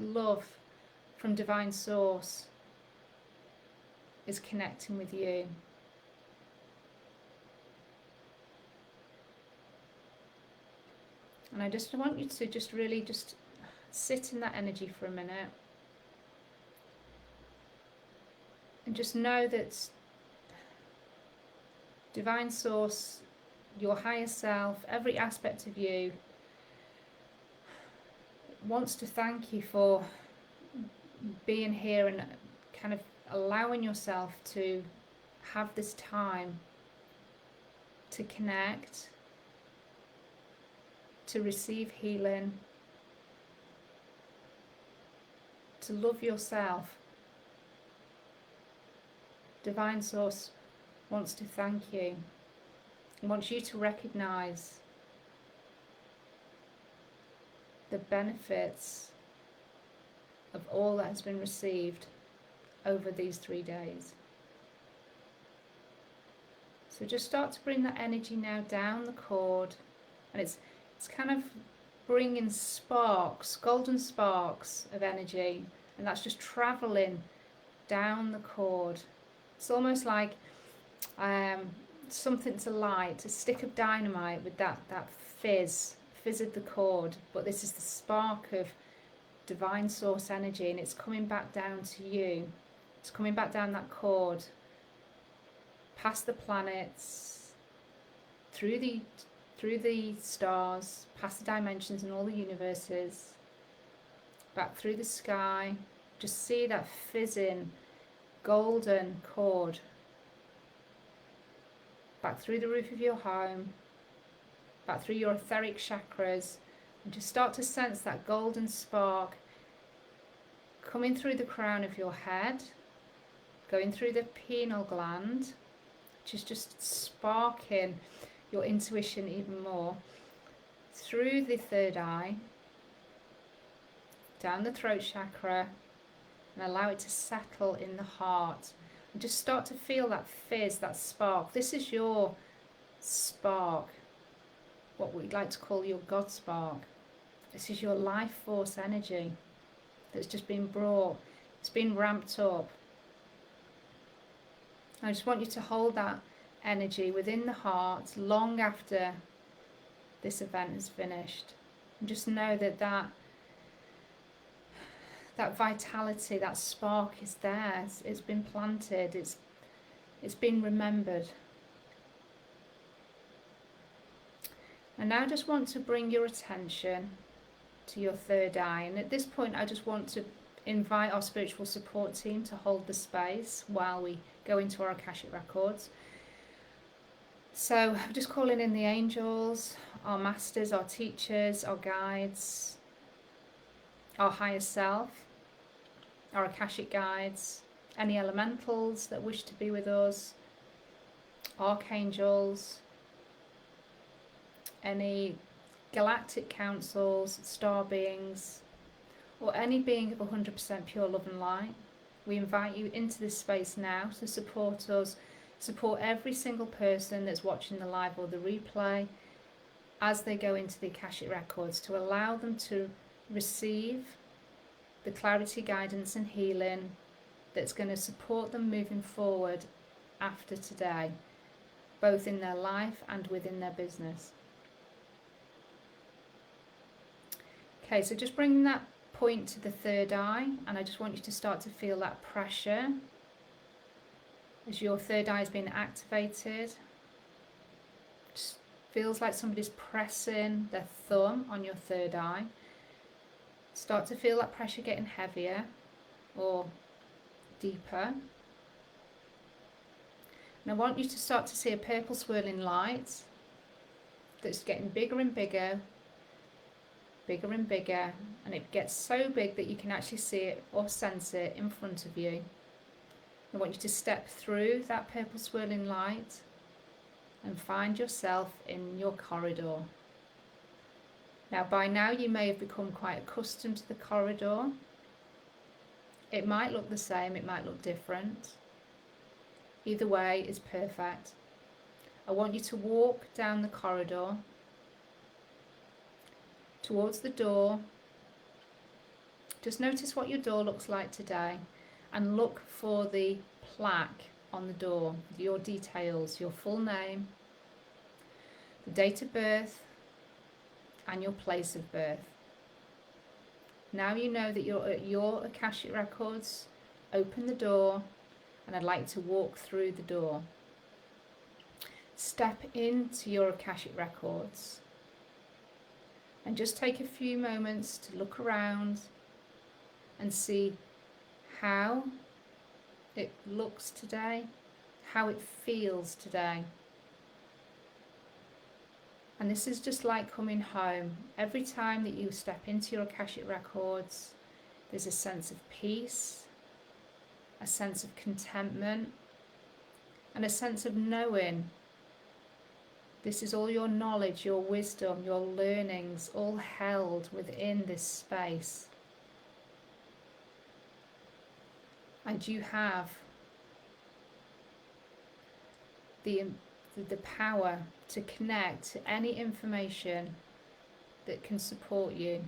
love from Divine Source is connecting with you. And I just want you to just really just sit in that energy for a minute. And just know that Divine Source, your higher self, every aspect of you wants to thank you for being here and kind of allowing yourself to have this time to connect, to receive healing, to love yourself. Divine Source wants to thank you. He wants you to recognize the benefits of all that has been received over these 3 days. So just start to bring that energy now down the cord, and it's kind of bringing sparks, golden sparks of energy And that's just traveling down the cord. It's almost like something to light, a stick of dynamite with that fizz of the cord. But this is the spark of divine source energy, and it's coming back down to you. It's coming back down that cord, past the planets, through the stars, past the dimensions and all the universes, back through the sky. Just see that fizzing golden cord back through the roof of your home, back through your etheric chakras, and just start to sense that golden spark coming through the crown of your head, going through the pineal gland, which is just sparking your intuition even more, through the third eye, down the throat chakra, and allow it to settle in the heart. And just start to feel that fizz, that spark. This is your spark, what we'd like to call your God spark. This is your life force energy that's just been brought, it's been ramped up. I just want you to hold that energy within the heart long after this event is finished. And just know that that vitality, that spark is there. It's been planted. It's been remembered. And now I just want to bring your attention to your third eye. And at this point, I just want to invite our spiritual support team to hold the space while we go into our Akashic Records. So I'm just calling in the angels, our masters, our teachers, our guides, our higher self, our Akashic guides, any elementals that wish to be with us, archangels, any galactic councils, star beings, or any being of 100% pure love and light. We invite you into this space now to support us, support every single person that's watching the live or the replay as they go into the Akashic Records, to allow them to receive the clarity, guidance and healing that's going to support them moving forward after today, both in their life and within their business. Okay, so just bringing that point to the third eye, and I just want you to start to feel that pressure as your third eye is being activated. Just feels like somebody's pressing their thumb on your third eye. Start to feel that pressure getting heavier or deeper. And I want you to start to see a purple swirling light that's getting bigger and bigger, bigger and bigger, and it gets so big that you can actually see it or sense it in front of you. I want you to step through that purple swirling light and find yourself in your corridor. Now, by now you may have become quite accustomed to the corridor. It might look the same, it might look different. Either way is perfect. I want you to walk down the corridor towards the door. Just notice what your door looks like today and look for the plaque on the door, your details, your full name, the date of birth, and your place of birth. Now you know that you're at your Akashic Records. Open the door, and I'd like to walk through the door. Step into your Akashic Records and just take a few moments to look around and see how it looks today, how it feels today. And this is just like coming home. Every time that you step into your Akashic Records, there's a sense of peace, a sense of contentment, and a sense of knowing. This is all your knowledge, your wisdom, your learnings, all held within this space. And you have the power to connect to any information that can support you.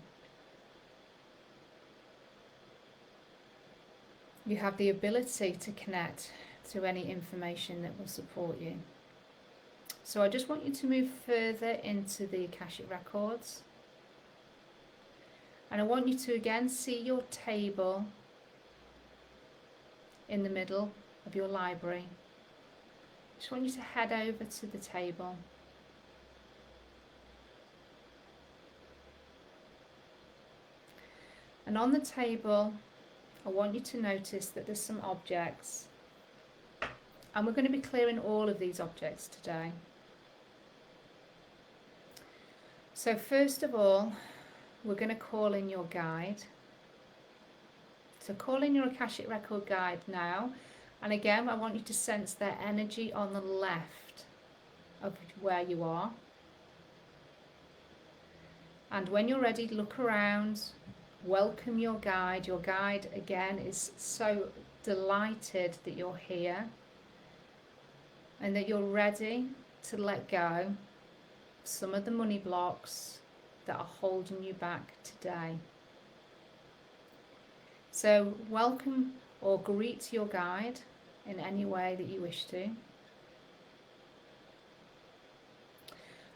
You have the ability to connect to any information that will support you. So I just want you to move further into the Akashic Records. And I want you to again see your table in the middle of your library. I just want you to head over to the table. And on the table, I want you to notice that there's some objects. And we're going to be clearing all of these objects today. So first of all, we're going to call in your guide. So call in your Akashic Record guide now. And again, I want you to sense their energy on the left of where you are. And when you're ready, look around, welcome your guide. Your guide, again, is so delighted that you're here and that you're ready to let go some of the money blocks that are holding you back today. So welcome or greet your guide in any way that you wish to.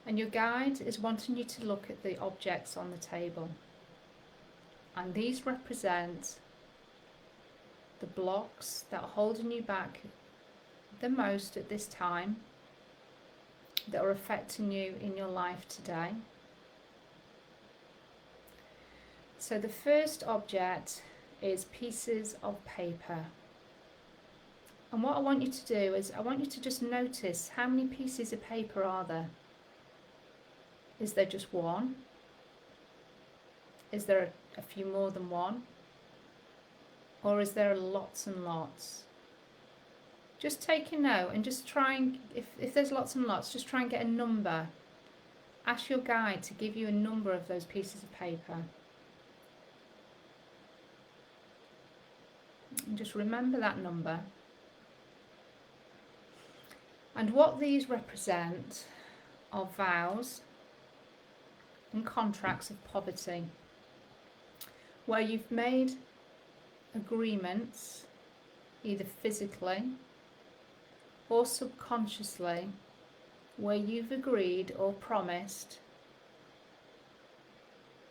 And your guide is wanting you to look at the objects on the table. And these represent the blocks that are holding you back the most at this time, that are affecting you in your life today. So the first object is pieces of paper. And what I want you to do is I want you to just notice how many pieces of paper are there. Is there just one? Is there a few more than one? Or is there lots and lots? Just take a note and just try and, if there's lots and lots, just try and get a number. Ask your guide to give you a number of those pieces of paper. And just remember that number. And what these represent are vows and contracts of poverty, where you've made agreements, either physically or subconsciously, where you've agreed or promised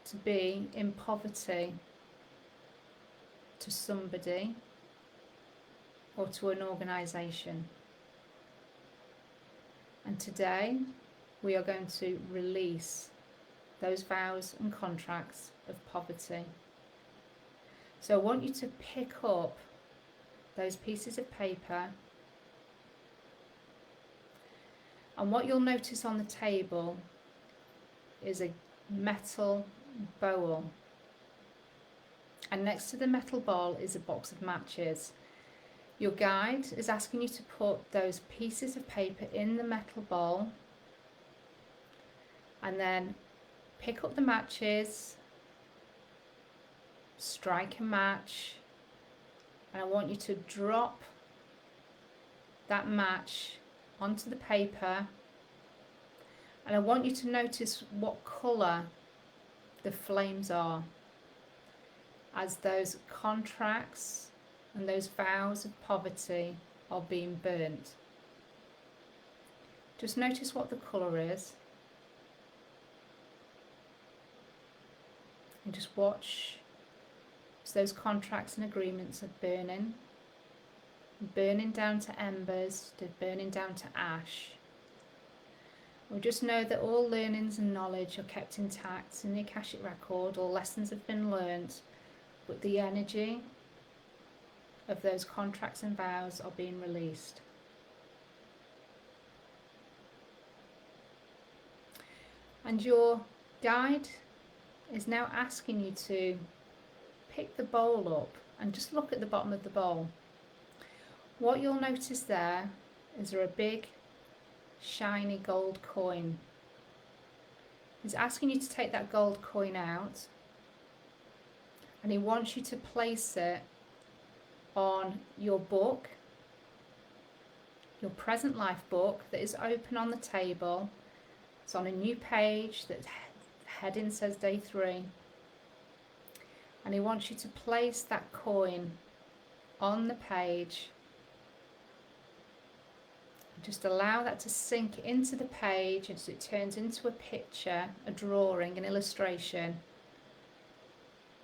to be in poverty to somebody or to an organisation. And today we are going to release those vows and contracts of poverty. So I want you to pick up those pieces of paper, and what you'll notice on the table is a metal bowl, and next to the metal bowl is a box of matches. Your guide is asking you to put those pieces of paper in the metal bowl and then pick up the matches, strike a match, and I want you to drop that match onto the paper, and I want you to notice what colour the flames are as those contracts and those vows of poverty are being burnt. Just notice what the colour is and just watch as those contracts and agreements are burning down to embers, to burning down to ash. We just know that all learnings and knowledge are kept intact in the Akashic Record, all lessons have been learnt, but the energy of those contracts and vows are being released. And your guide is now asking you to pick the bowl up and just look at the bottom of the bowl. What you'll notice there is there a big shiny gold coin. He's asking you to take that gold coin out, and he wants you to place it on your book, your present life book that is open on the table. It's on a new page that heading says day 3, and he wants you to place that coin on the page. Just allow that to sink into the page as it turns into a picture, a drawing, an illustration,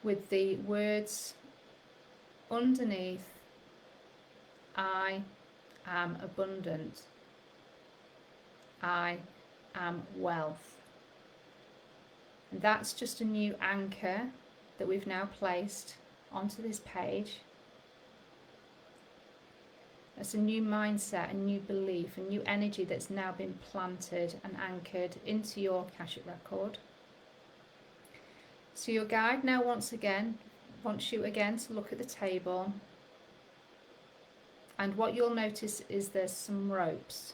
with the words underneath, I am abundant, I am wealth. And that's just a new anchor that we've now placed onto this page. That's a new mindset, a new belief, a new energy that's now been planted and anchored into your Akashic record. So your guide now wants you again to look at the table, and what you'll notice is there's some ropes.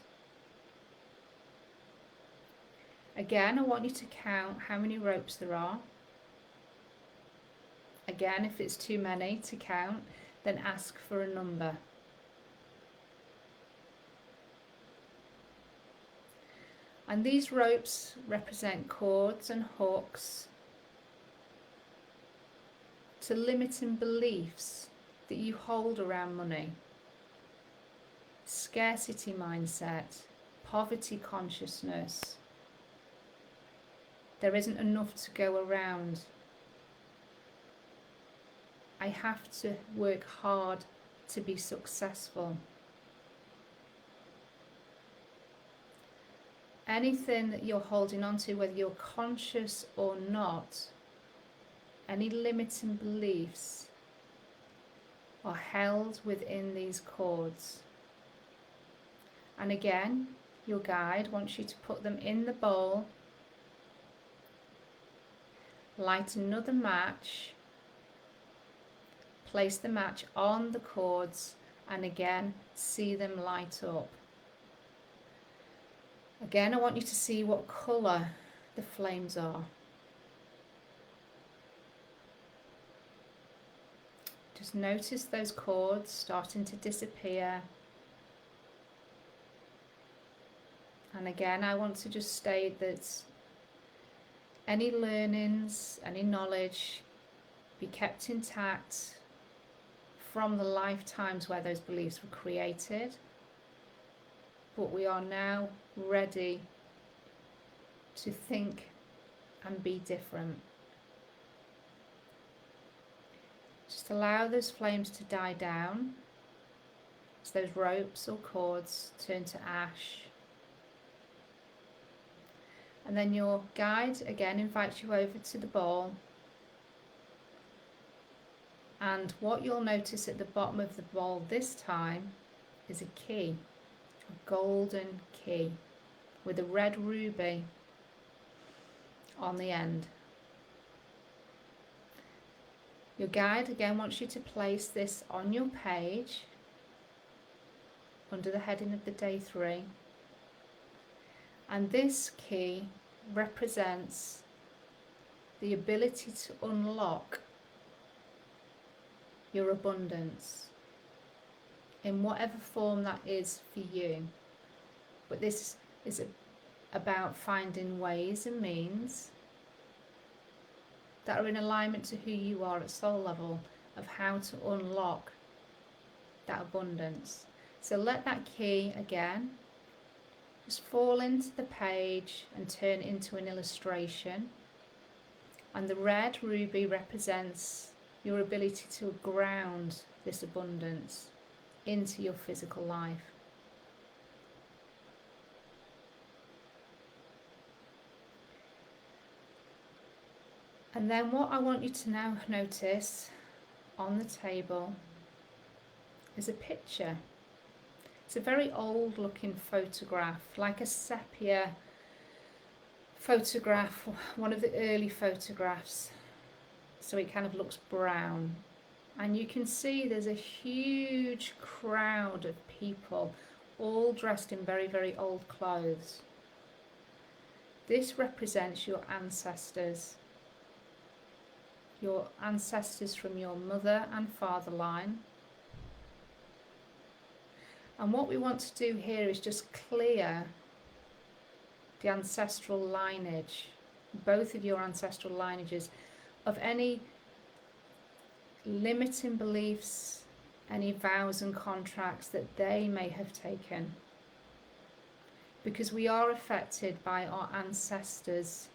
Again, I want you to count how many ropes there are. Again, if it's too many to count, then ask for a number. And these ropes represent cords and hooks to limiting beliefs that you hold around money, scarcity mindset, poverty consciousness. There isn't enough to go around. I have to work hard to be successful. Anything that you're holding on to, whether you're conscious or not, any limiting beliefs are held within these cords. And again, your guide wants you to put them in the bowl, light another match, place the match on the cords, and again, see them light up. Again, I want you to see what colour the flames are. Just notice those cords starting to disappear. And again, I want to just state that any learnings, any knowledge be kept intact from the lifetimes where those beliefs were created. But we are now ready to think and be different. Just allow those flames to die down as those ropes or cords turn to ash. And then your guide again invites you over to the bowl. And what you'll notice at the bottom of the bowl this time is a key. A golden key with a red ruby on the end. Your guide again wants you to place this on your page under the heading of the day 3, and this key represents the ability to unlock your abundance in whatever form that is for you. But this is about finding ways and means that are in alignment to who you are at soul level, of how to unlock that abundance. So let that key again just fall into the page and turn into an illustration. And the red ruby represents your ability to ground this abundance into your physical life. And then what I want you to now notice on the table is a picture. It's a very old looking photograph, like a sepia photograph, one of the early photographs. So it kind of looks brown. And you can see there's a huge crowd of people, all dressed in very, very old clothes. This represents your ancestors from your mother and father line. And what we want to do here is just clear the ancestral lineage, both of your ancestral lineages, of any limiting beliefs any vows and contracts that they may have taken. Because we are affected by our ancestors'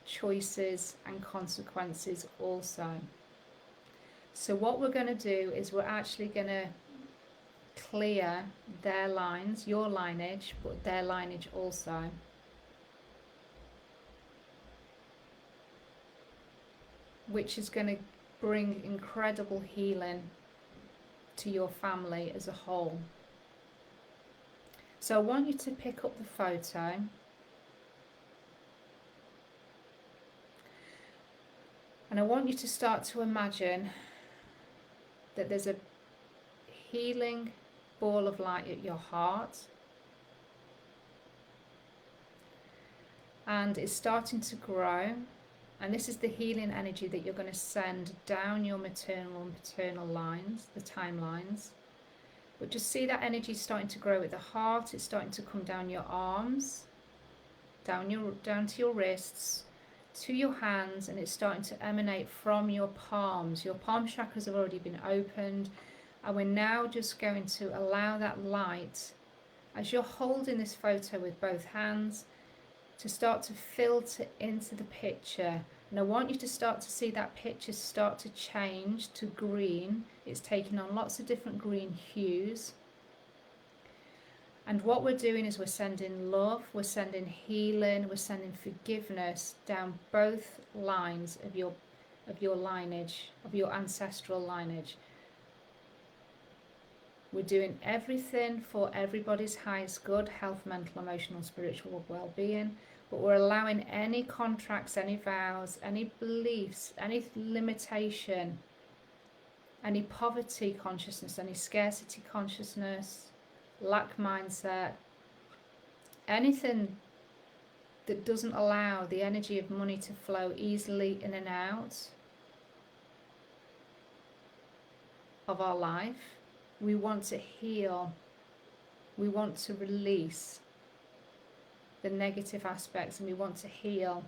choices and consequences also. So what we're going to do is we're actually going to clear their lines, your lineage, but their lineage also. Which is going to bring incredible healing to your family as a whole. So I want you to pick up the photo. And I want you to start to imagine that there's a healing ball of light at your heart. And it's starting to grow. And this is the healing energy that you're going to send down your maternal and paternal lines, the timelines. But just see that energy starting to grow at the heart. It's starting to come down your arms, down to your wrists, to your hands, and it's starting to emanate from your palms. Your palm chakras have already been opened, and we're now just going to allow that light, as you're holding this photo with both hands, to start to filter into the picture. And I want you to start to see that picture start to change to green. It's taking on lots of different green hues. And what we're doing is we're sending love, we're sending healing, we're sending forgiveness down both lines of your lineage, of your ancestral lineage. We're doing everything for everybody's highest good, health, mental, emotional, spiritual well-being. But we're allowing any contracts, any vows, any beliefs, any limitation, any poverty consciousness, any scarcity consciousness, lack mindset, anything that doesn't allow the energy of money to flow easily in and out of our life. We want to heal. We want to release the negative aspects, and we want to heal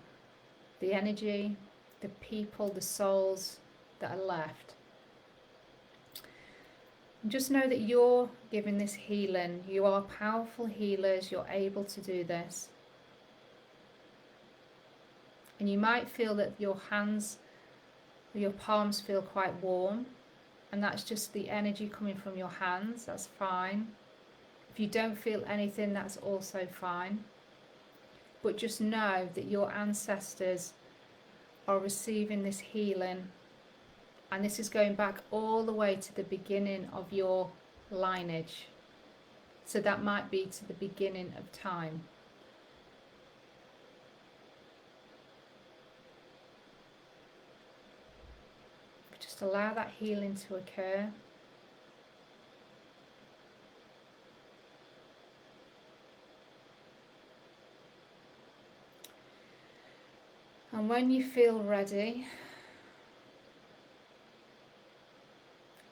the energy, the people, the souls that are left. And just know that you're giving this healing. You are powerful healers. You're able to do this. And you might feel that your hands, your palms feel quite warm, and that's just the energy coming from your hands. That's fine. If you don't feel anything, that's also fine. But just know that your ancestors are receiving this healing, and this is going back all the way to the beginning of your lineage. So that might be to the beginning of time. Just allow that healing to occur. And when you feel ready,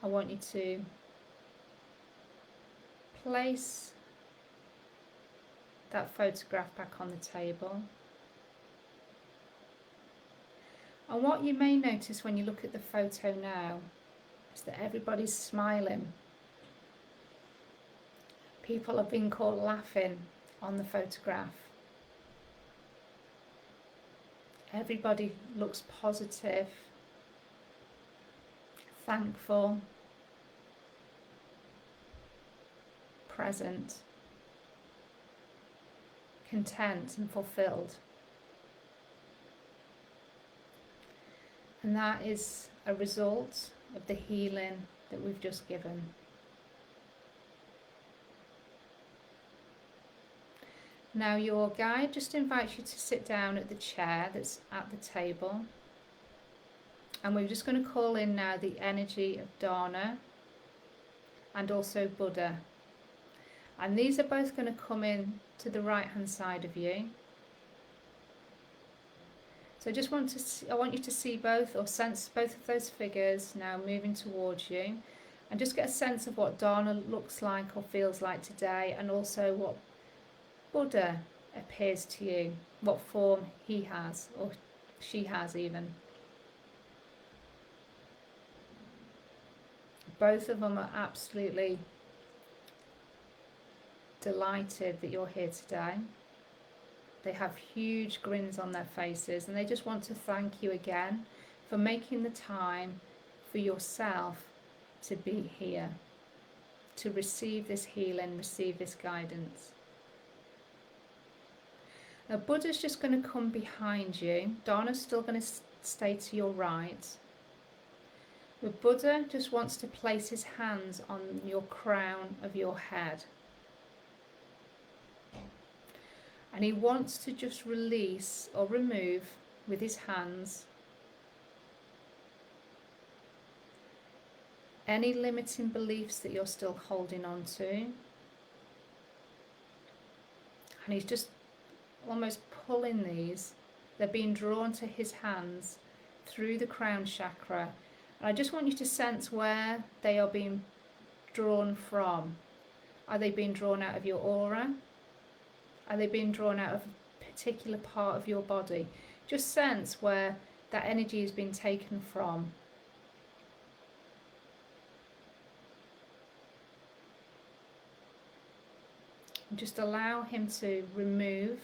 I want you to place that photograph back on the table. And what you may notice when you look at the photo now is that everybody's smiling. People are being caught laughing on the photograph. Everybody looks positive, thankful, present, content and fulfilled. And that is a result of the healing that we've just given. Now your guide just invites you to sit down at the chair that's at the table. And we're just going to call in now the energy of Dharna and also Buddha. And these are both going to come in to the right hand side of you. So I just want to see, I want you to see both or sense both of those figures now moving towards you, and just get a sense of what Dharna looks like or feels like today, and also what Buddha appears to you, what form he has or she has even. Both of them are absolutely delighted that you're here today. They have huge grins on their faces, and they just want to thank you again for making the time for yourself to be here, to receive this healing, receive this guidance. Now, Buddha's just going to come behind you. Dana's still going to stay to your right. But Buddha just wants to place his hands on your crown of your head. And he wants to just release or remove with his hands any limiting beliefs that you're still holding on to. And he's just almost pulling these. They're being drawn to his hands through the crown chakra. And I just want you to sense where they are being drawn from. Are they being drawn out of your aura? Are they being drawn out of a particular part of your body? Just sense where that energy has been taken from. And just allow him to remove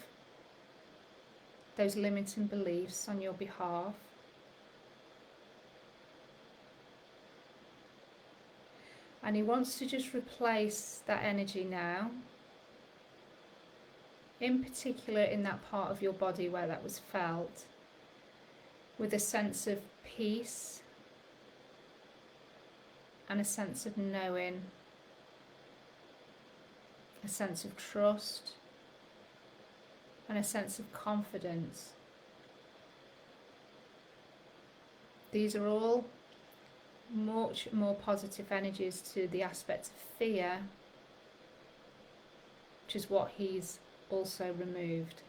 those limiting beliefs on your behalf. And he wants to just replace that energy now, in particular in that part of your body where that was felt, with a sense of peace and a sense of knowing, a sense of trust and a sense of confidence. These are all much more positive energies to the aspect of fear, which is what he's also removed.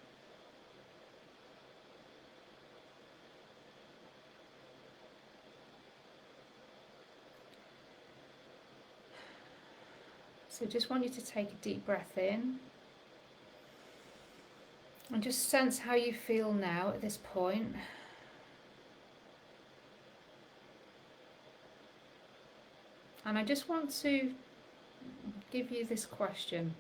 So just want you to take a deep breath in and just sense how you feel now at this point. And I just want to give you this question.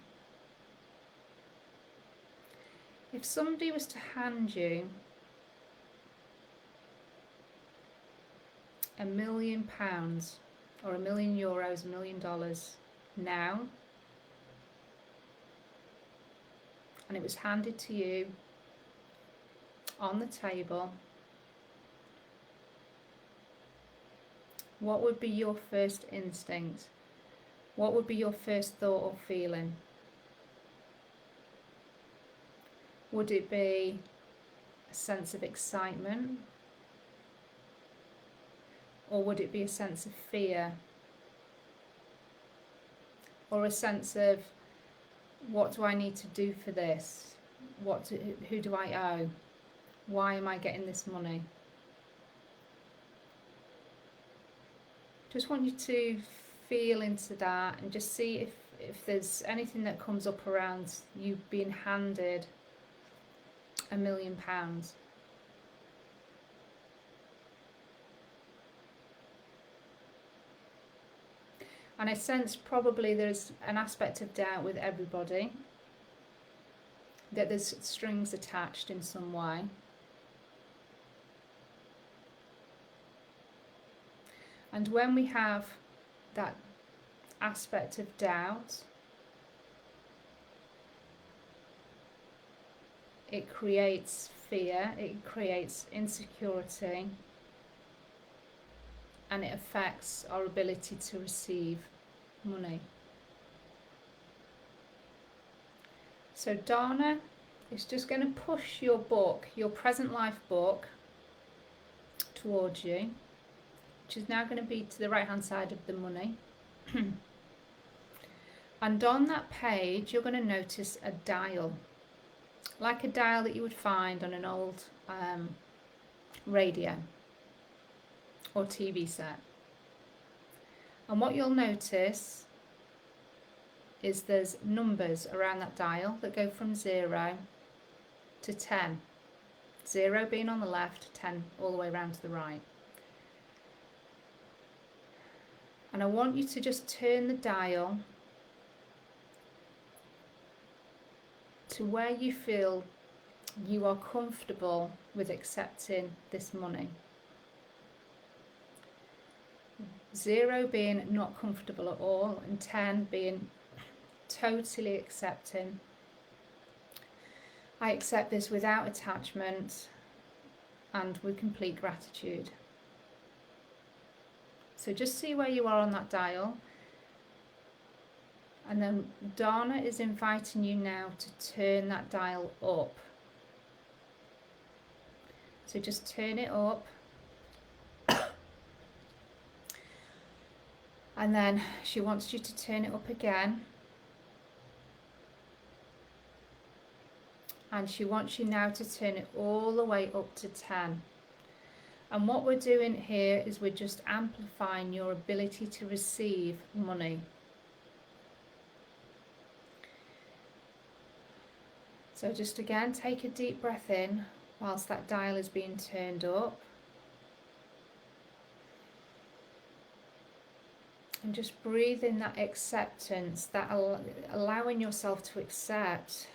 If somebody was to hand you £1 million or €1 million, $1 million now, and it was handed to you on the table, what would be your first instinct? What would be your first thought or feeling? Would it be a sense of excitement? Or would it be a sense of fear? Or a sense of, what do I need to do for this? Who do I owe? Why am I getting this money? Just want you to feel into that and just see if there's anything that comes up around you being handed £1 million. And I sense probably there's an aspect of doubt with everybody, that there's strings attached in some way. And when we have that aspect of doubt, it creates fear, it creates insecurity, and it affects our ability to receive money. So Dana is just going to push your book, your present life book, towards you, which is now going to be to the right hand side of the money. And on that page you're going to notice a dial, like a dial that you would find on an old radio or TV set. And what you'll notice is there's numbers around that dial that go from 0 to 10. 0 being on the left, 10 all the way around to the right. And I want you to just turn the dial to where you feel you are comfortable with accepting this money. 0 being not comfortable at all, and 10 being totally accepting. I accept this without attachment and with complete gratitude. So just see where you are on that dial. And then Dana is inviting you now to turn that dial up. So just turn it up. And then she wants you to turn it up again. And she wants you now to turn it all the way up to 10. And what we're doing here is we're just amplifying your ability to receive money. So just again, take a deep breath in whilst that dial is being turned up. And just breathe in that acceptance, that allowing yourself to accept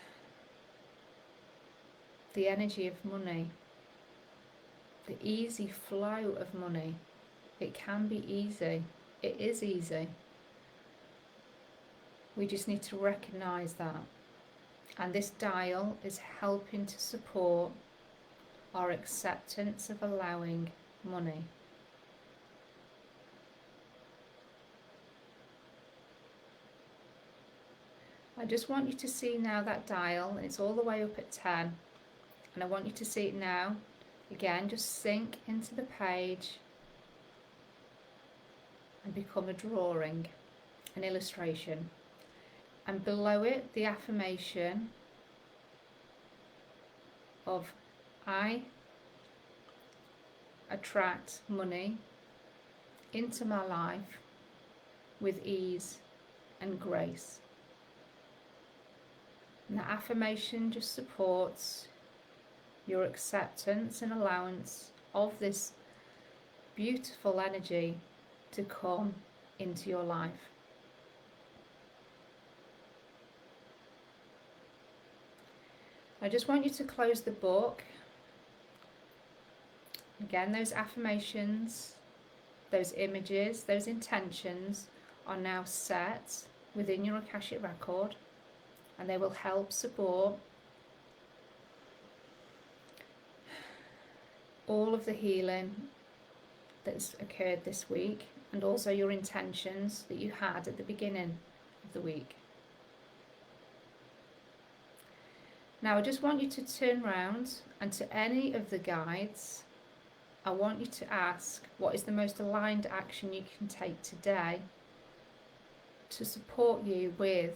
the energy of money, the easy flow of money. It can be easy. It is easy. We just need to recognize that. And this dial is helping to support our acceptance of allowing money. I just want you to see now that dial, and it's all the way up at 10. And I want you to see it now. Again, just sink into the page and become a drawing, an illustration. And below it, the affirmation of I attract money into my life with ease and grace. And the affirmation just supports your acceptance and allowance of this beautiful energy to come into your life. I just want you to close the book. Again, those affirmations, those images, those intentions are now set within your Akashic Record, and they will help support all of the healing that's occurred this week, and also your intentions that you had at the beginning of the week. Now I just want you to turn around, and to any of the guides, I want you to ask, what is the most aligned action you can take today to support you with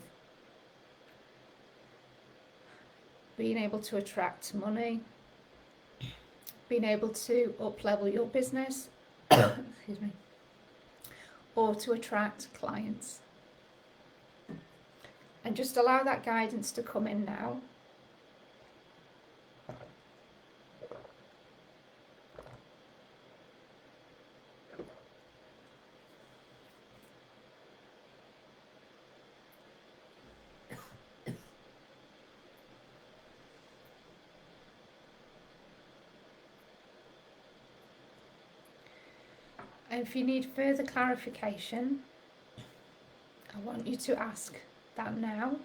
being able to attract money, being able to up-level your business, excuse me, or to attract clients. And just allow that guidance to come in now. And if you need further clarification, I want you to ask that now.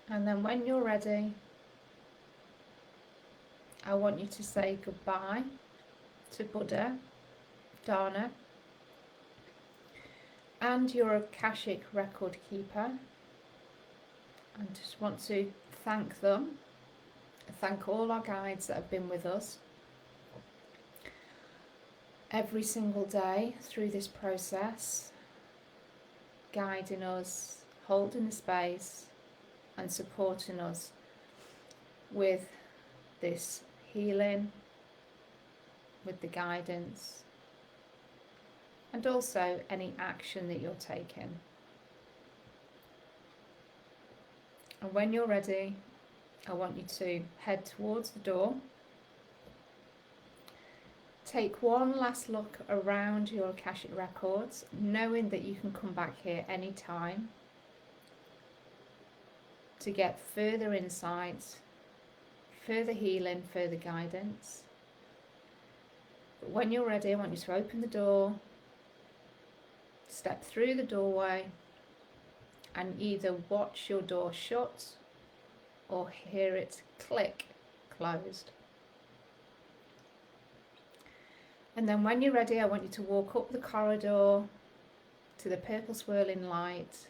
And then when you're ready, I want you to say goodbye to Buddha, Dana, and your Akashic Record keeper. I just want to thank them, thank all our guides that have been with us every single day through this process, guiding us, holding the space, and supporting us with this healing, with the guidance, and also any action that you're taking. And when you're ready, I want you to head towards the door. Take one last look around your Akashic Records, knowing that you can come back here anytime to get further insights, further healing, further guidance. But when you're ready, I want you to open the door, step through the doorway, and either watch your door shut or hear it click closed. And then when you're ready, I want you to walk up the corridor to the purple swirling light.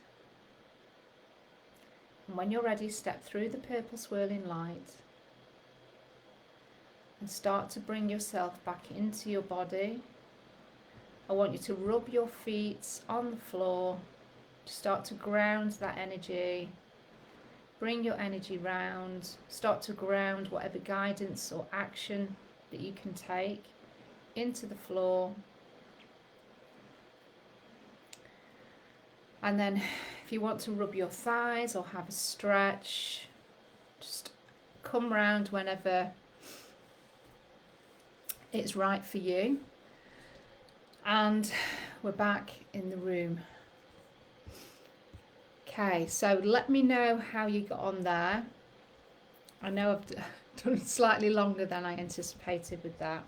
And when you're ready, step through the purple swirling light and start to bring yourself back into your body. I want you to rub your feet on the floor, start to ground that energy. Bring your energy round, start to ground whatever guidance or action that you can take into the floor. And then if you want to rub your thighs or have a stretch, just come round whenever it's right for you. And we're back in the room. Okay, so let me know how you got on there. I know I've done slightly longer than I anticipated with that.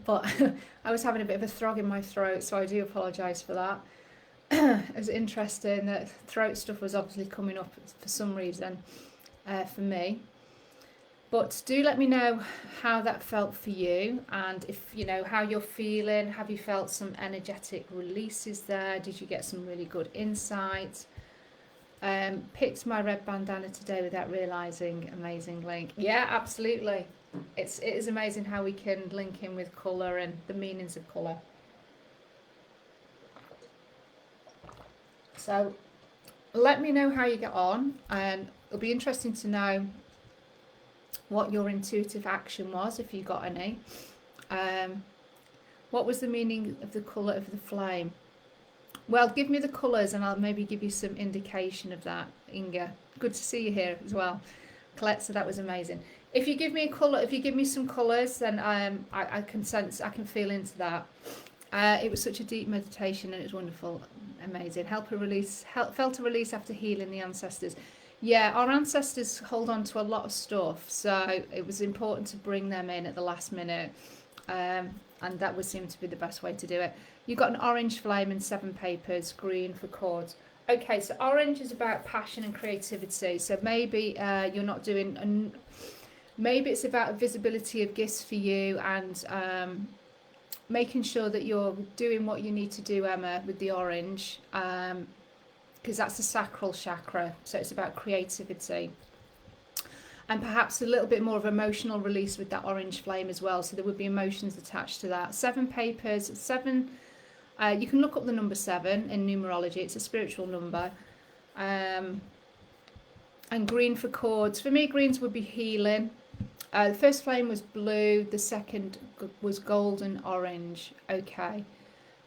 But I was having a bit of a throb in my throat, so I do apologise for that. It was interesting that throat stuff was obviously coming up for some reason for me. But do let me know how that felt for you, and if you know how you're feeling. Have you felt some energetic releases there? Did you get some really good insight? Picked my red bandana today without realising. Amazing link. Yeah, absolutely. It is amazing how we can link in with colour and the meanings of colour. So let me know how you get on, and it'll be interesting to know what your intuitive action was, if you got any. What was the meaning of the colour of the flame? Well, give me the colours and I'll maybe give you some indication of that. Inga, good to see you here as well. Colette, so that was amazing. If you give me a colour, if you give me some colours, then I can sense, I can feel into that. It was such a deep meditation and it was wonderful, amazing. Felt a release after healing the ancestors. Yeah, our ancestors hold on to a lot of stuff, so it was important to bring them in at the last minute, and that would seem to be the best way to do it. You got an orange flame and 7 papers, green for cords. Okay, so orange is about passion and creativity, so maybe you're not doing, maybe it's about visibility of gifts for you, and making sure that you're doing what you need to do, Emma, with the orange, because that's the Sacral Chakra, so it's about creativity. And perhaps a little bit more of emotional release with that orange flame as well, so there would be emotions attached to that. 7 papers, 7, you can look up the number 7 in numerology, it's a spiritual number. And green for cords. For me, greens would be healing. The first flame was blue, the second was golden orange. Okay.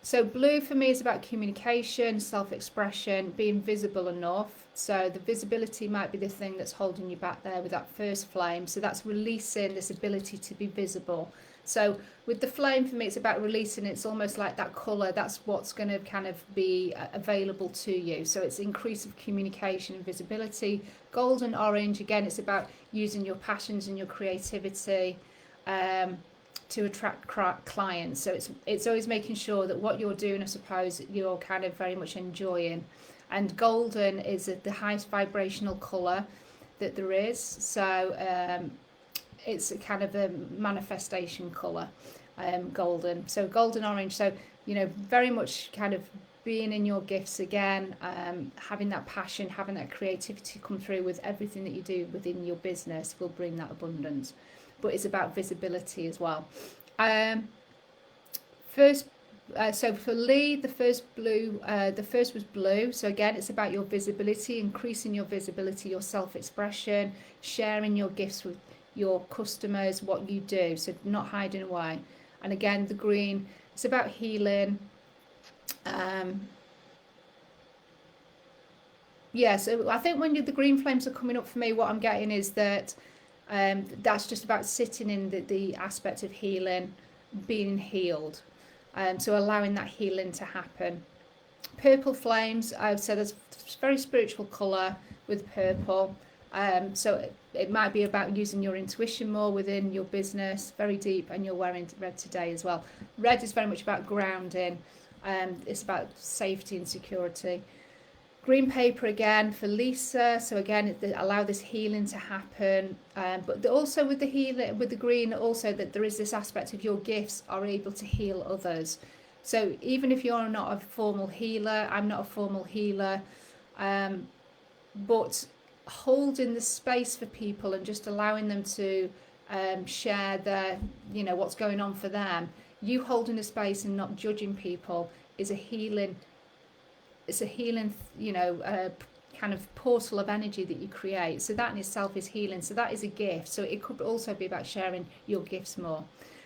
So blue for me is about communication, self-expression, being visible enough. So the visibility might be the thing that's holding you back there with that first flame. So that's releasing this ability to be visible. So with the flame, for me, it's about releasing. It's almost like that colour. That's what's going to kind of be available to you. So it's increase of communication and visibility. Golden orange, again, it's about using your passions and your creativity to attract clients. So it's always making sure that what you're doing, I suppose, you're kind of very much enjoying. And golden is the highest vibrational colour that there is. So it's a kind of a manifestation colour, golden. So golden orange. So, you know, very much kind of being in your gifts again, having that passion, having that creativity come through with everything that you do within your business will bring that abundance. But it's about visibility as well. First So for Lee, the first was blue. So again, it's about your visibility, increasing your visibility, your self-expression, sharing your gifts with your customers, what you do, so not hiding away. And again, the green, it's about healing. Yeah, so I think when the green flames are coming up for me, what I'm getting is that that's just about sitting in the aspect of healing, being healed. So allowing that healing to happen. Purple flames, I've said, there's very spiritual colour with purple. So it might be about using your intuition more within your business, very deep, and you're wearing red today as well. Red is very much about grounding. It's about safety and security. Green paper again for Lisa, so again allow this healing to happen, but also with the healing, with the green, also that there is this aspect of your gifts are able to heal others. So even if you're not a formal healer, I'm not a formal healer, but holding the space for people and just allowing them to share their, what's going on for them, you holding the space and not judging people is a healing. It's a healing, kind of portal of energy that you create. So that in itself is healing. So that is a gift. So it could also be about sharing your gifts more.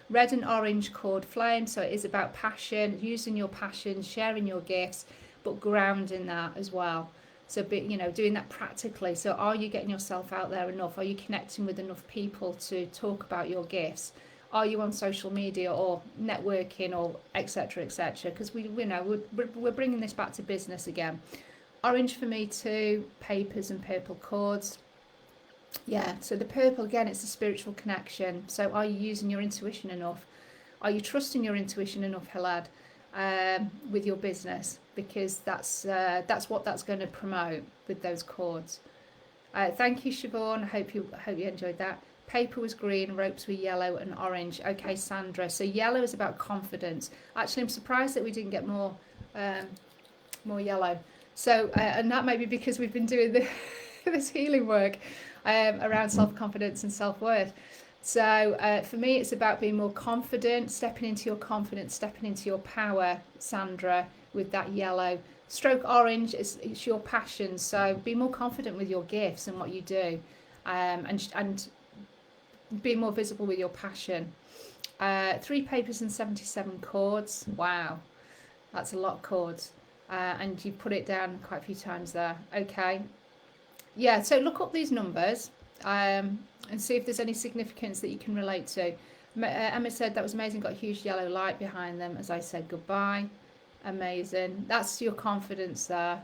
Red and orange cord flame. So it is about passion, using your passion, sharing your gifts, but grounding that as well. So, doing that practically. So are you getting yourself out there enough? Are you connecting with enough people to talk about your gifts? Are you on social media or networking or etc. etc.? Because we're bringing this back to business again. Orange for me too, papers and purple cords. Yeah, so the purple again, it's a spiritual connection. So are you using your intuition enough? Are you trusting your intuition enough, Halad, with your business? Because that's what that's going to promote with those cords. Thank you, Siobhan. I hope you enjoyed that. Paper was green, ropes were yellow and orange. Okay, Sandra. So yellow is about confidence. Actually, I'm surprised that we didn't get more yellow. So, and that may be because we've been doing this healing work around self-confidence and self-worth. So for me, it's about being more confident, stepping into your confidence, stepping into your power, Sandra, with that yellow. Stroke orange, it's your passion. So be more confident with your gifts and what you do, and be more visible with your passion. 3 papers and 77 cords. Wow, that's a lot of cords. And you put it down quite a few times there. Okay. Yeah, so look up these numbers and see if there's any significance that you can relate to. Emma said that was amazing, got a huge yellow light behind them as I said goodbye. Amazing. That's your confidence there.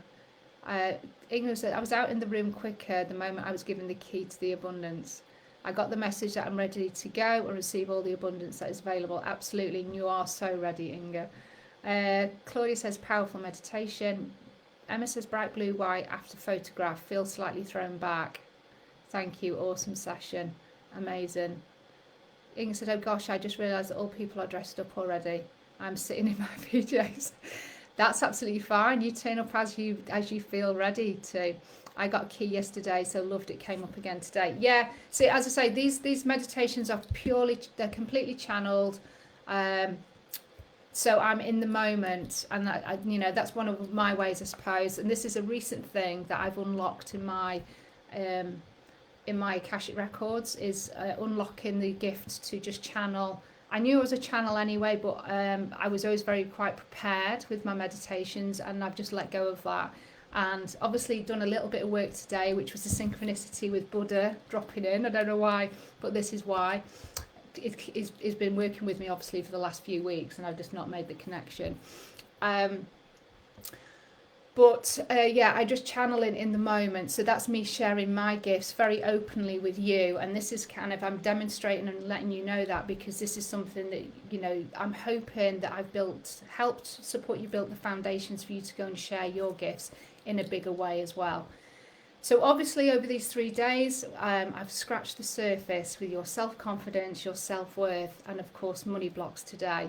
Ingrid said, I was out in the room quicker the moment I was given the key to the abundance. I got the message that I'm ready to go and receive all the abundance that is available. Absolutely, and you are so ready, Inga. Claudia says, powerful meditation. Emma says, bright blue white after photograph, feels slightly thrown back. Thank you, awesome session. Amazing. Inga said, oh gosh, I just realised that all people are dressed up already. I'm sitting in my PJs. That's absolutely fine. You turn up as you feel ready to. I got a key yesterday, so loved it, came up again today. Yeah, see, as I say, these meditations are they're completely channeled. So I'm in the moment, and that's one of my ways, I suppose. And this is a recent thing that I've unlocked in my Akashic Records, is unlocking the gift to just channel. I knew I was a channel anyway, but I was always quite prepared with my meditations, and I've just let go of that. And obviously done a little bit of work today, which was the synchronicity with Buddha dropping in. I don't know why, but this is why. It's been working with me obviously for the last few weeks, and I've just not made the connection. Yeah, I just channel in the moment. So that's me sharing my gifts very openly with you. And this is kind of, I'm demonstrating and letting you know that, because this is something that, I'm hoping that I've helped support you build the foundations for you to go and share your gifts in a bigger way as well. So obviously over these 3 days, I've scratched the surface with your self-confidence, your self-worth, and of course money blocks today.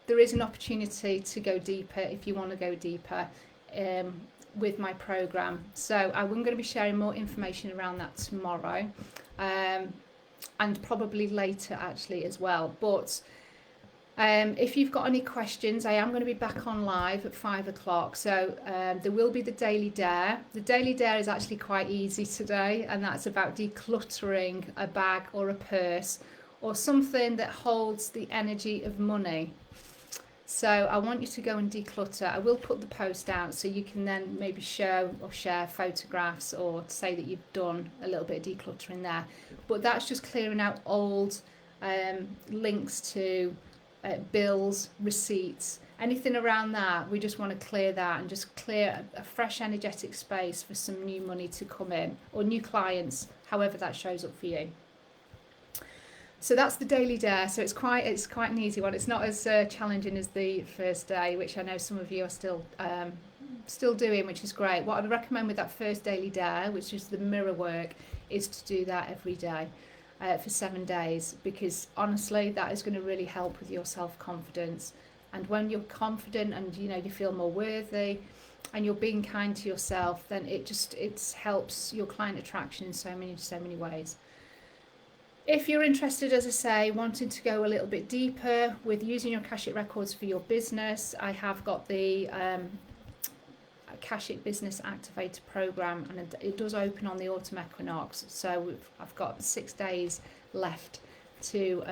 There is an opportunity to go deeper if you want to go deeper with my program. So I'm going to be sharing more information around that tomorrow, and probably later actually as well. But If you've got any questions, I am going to be back on live at 5 o'clock. So there will be the Daily Dare. The Daily Dare is actually quite easy today, and that's about decluttering a bag or a purse or something that holds the energy of money. So I want you to go and declutter. I will put the post out so you can then maybe show or share photographs or say that you've done a little bit of decluttering there. But that's just clearing out old links to bills, receipts, anything around that. We just want to clear that and just clear a fresh energetic space for some new money to come in or new clients, however that shows up for you. So that's the Daily Dare. So it's quite an easy one. It's not as challenging as the first day, which I know some of you are still doing, which is great. What I would recommend with that first Daily Dare, which is the mirror work, is to do that every day. For 7 days, because honestly that is going to really help with your self-confidence. And when you're confident and you feel more worthy and you're being kind to yourself, then it helps your client attraction in so many ways. If you're interested, as I say, wanting to go a little bit deeper with using your Akashic Records for your business, I have got the Akashic Business Activator program, and it does open on the autumn equinox. So I've got 6 days left to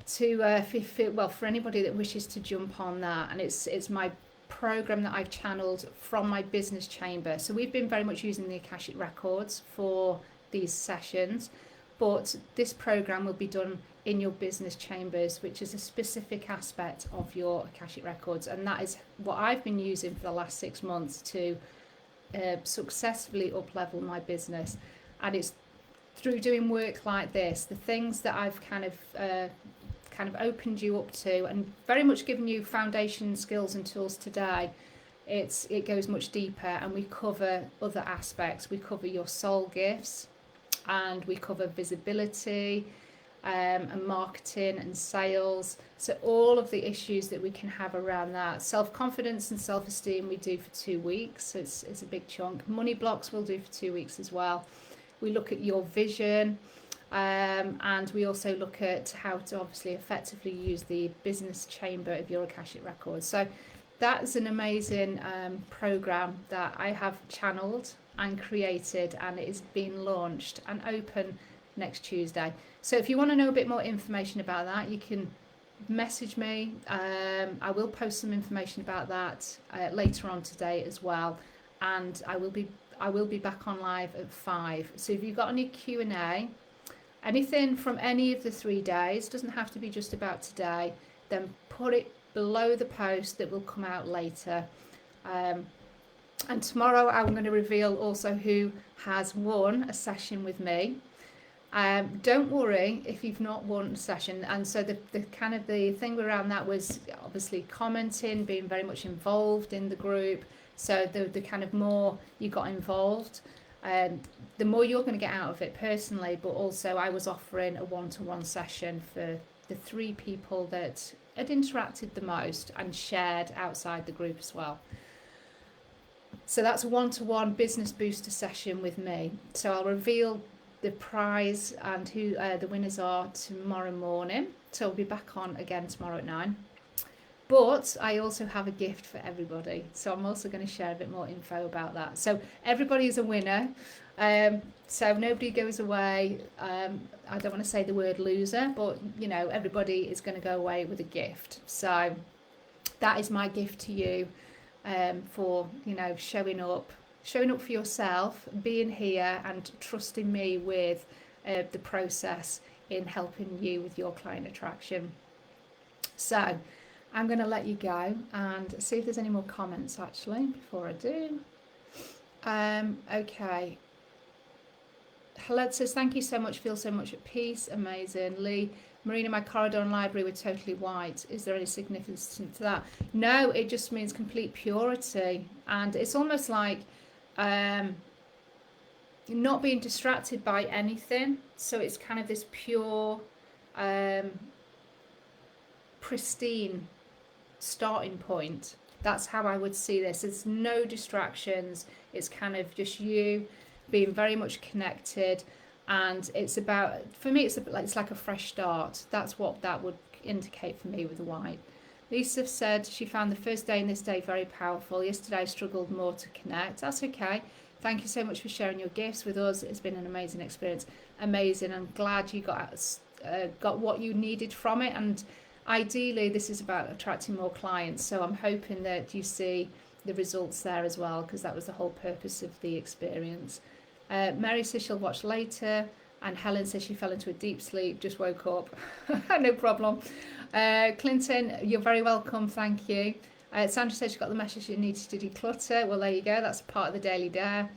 for anybody that wishes to jump on that. And it's my program that I've channeled from my business chamber. So we've been very much using the Akashic Records for these sessions, but this program will be done in your business chambers, which is a specific aspect of your Akashic Records, and that is what I've been using for the last 6 months to successfully up-level my business. And it's through doing work like this, the things that I've kind of opened you up to, and very much given you foundation skills and tools today. It goes much deeper, and we cover other aspects. We cover your soul gifts, and we cover visibility, and marketing and sales. So all of the issues that we can have around that. Self-confidence and self-esteem we do for 2 weeks. So it's a big chunk. Money blocks we'll do for 2 weeks as well. We look at your vision, and we also look at how to obviously effectively use the business chamber of your Akashic Records. So that's an amazing program that I have channeled and created, and it is being launched and open next Tuesday. So if you want to know a bit more information about that, you can message me. I will post some information about that later on today as well, and I will be back on live at 5. So if you've got any Q&A, anything from any of the 3 days, doesn't have to be just about today, then put it below the post that will come out later. And tomorrow I'm going to reveal also who has won a session with me. Don't worry if you've not won a session. And so the thing around that was obviously commenting, being very much involved in the group. So the kind of more you got involved, the more you're going to get out of it personally. But also I was offering a one-to-one session for the 3 people that had interacted the most and shared outside the group as well. So that's a one-to-one business booster session with me. So I'll reveal the prize and who the winners are tomorrow morning. So I'll be back on again tomorrow at 9. But I also have a gift for everybody. So I'm also going to share a bit more info about that. So everybody is a winner. So nobody goes away. I don't want to say the word loser, but everybody is going to go away with a gift. So that is my gift to you, for showing up for yourself, being here and trusting me with the process in helping you with your client attraction. So I'm going to let you go and see if there's any more comments actually before I do. Okay. Hello says, thank you so much, feel so much at peace, amazing. Lee, Marina, my corridor and library were totally white. Is there any significance to that? No, it just means complete purity. And it's almost like not being distracted by anything. So it's kind of this pure, pristine starting point. That's how I would see this. There's no distractions. It's kind of just you being very much connected. And it's about, for me, it's like a fresh start. That's what that would indicate for me with the white. Lisa said she found the first day and this day very powerful. Yesterday I struggled more to connect. That's okay. Thank you so much for sharing your gifts with us. It's been an amazing experience. Amazing. I'm glad you got what you needed from it. And ideally, this is about attracting more clients. So I'm hoping that you see the results there as well, because that was the whole purpose of the experience. Mary says she'll watch later. And Helen says she fell into a deep sleep, just woke up. No problem. Clinton, you're very welcome. Thank you. Sandra said she got the message she needed to declutter. Well, there you go. That's part of the daily dare.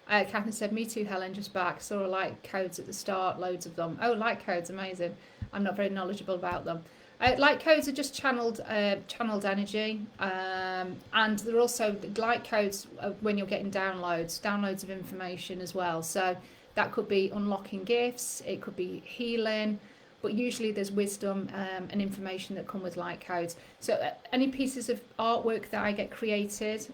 Catherine said, me too, Helen, just back. Saw light codes at the start, loads of them. Oh, light codes, amazing. I'm not very knowledgeable about them. Light codes are just channeled energy. And they're also light codes when you're getting downloads of information as well. So that could be unlocking gifts, it could be healing, but usually there's wisdom and information that come with light codes. So any pieces of artwork that I get created,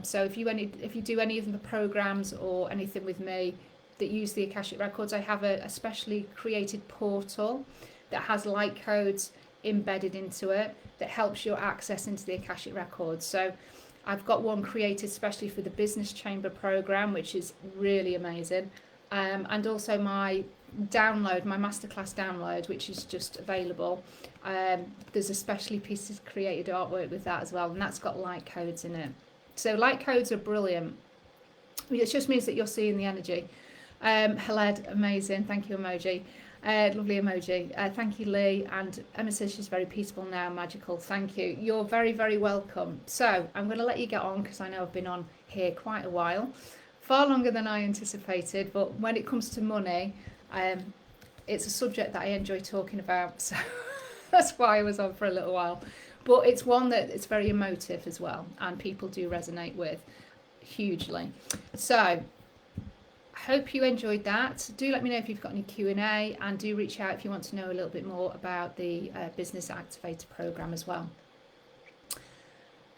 so if you do any of the programs or anything with me that use the Akashic Records, I have a specially created portal that has light codes embedded into it that helps your access into the Akashic Records. So I've got one created especially for the Business Chamber program, which is really amazing. And also my download, my masterclass download, which is just available. There's a specially piece of created artwork with that as well, and that's got light codes in it. So light codes are brilliant. It just means that you're seeing the energy. Haled, amazing. Thank you, emoji. Lovely emoji. Thank you, Lee. And Emma says she's very peaceful now, magical. Thank you. You're very, very welcome. So I'm going to let you get on because I know I've been on here quite a while. Far longer than I anticipated, but when it comes to money, it's a subject that I enjoy talking about, so that's why I was on for a little while. But it's one that it's very emotive as well, and people do resonate with hugely. So I hope you enjoyed that. Do let me know if you've got any Q&A, and do reach out if you want to know a little bit more about the Business Activator program as well.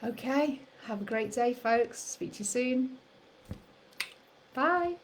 Okay, have a great day, folks. Speak to you soon. Bye.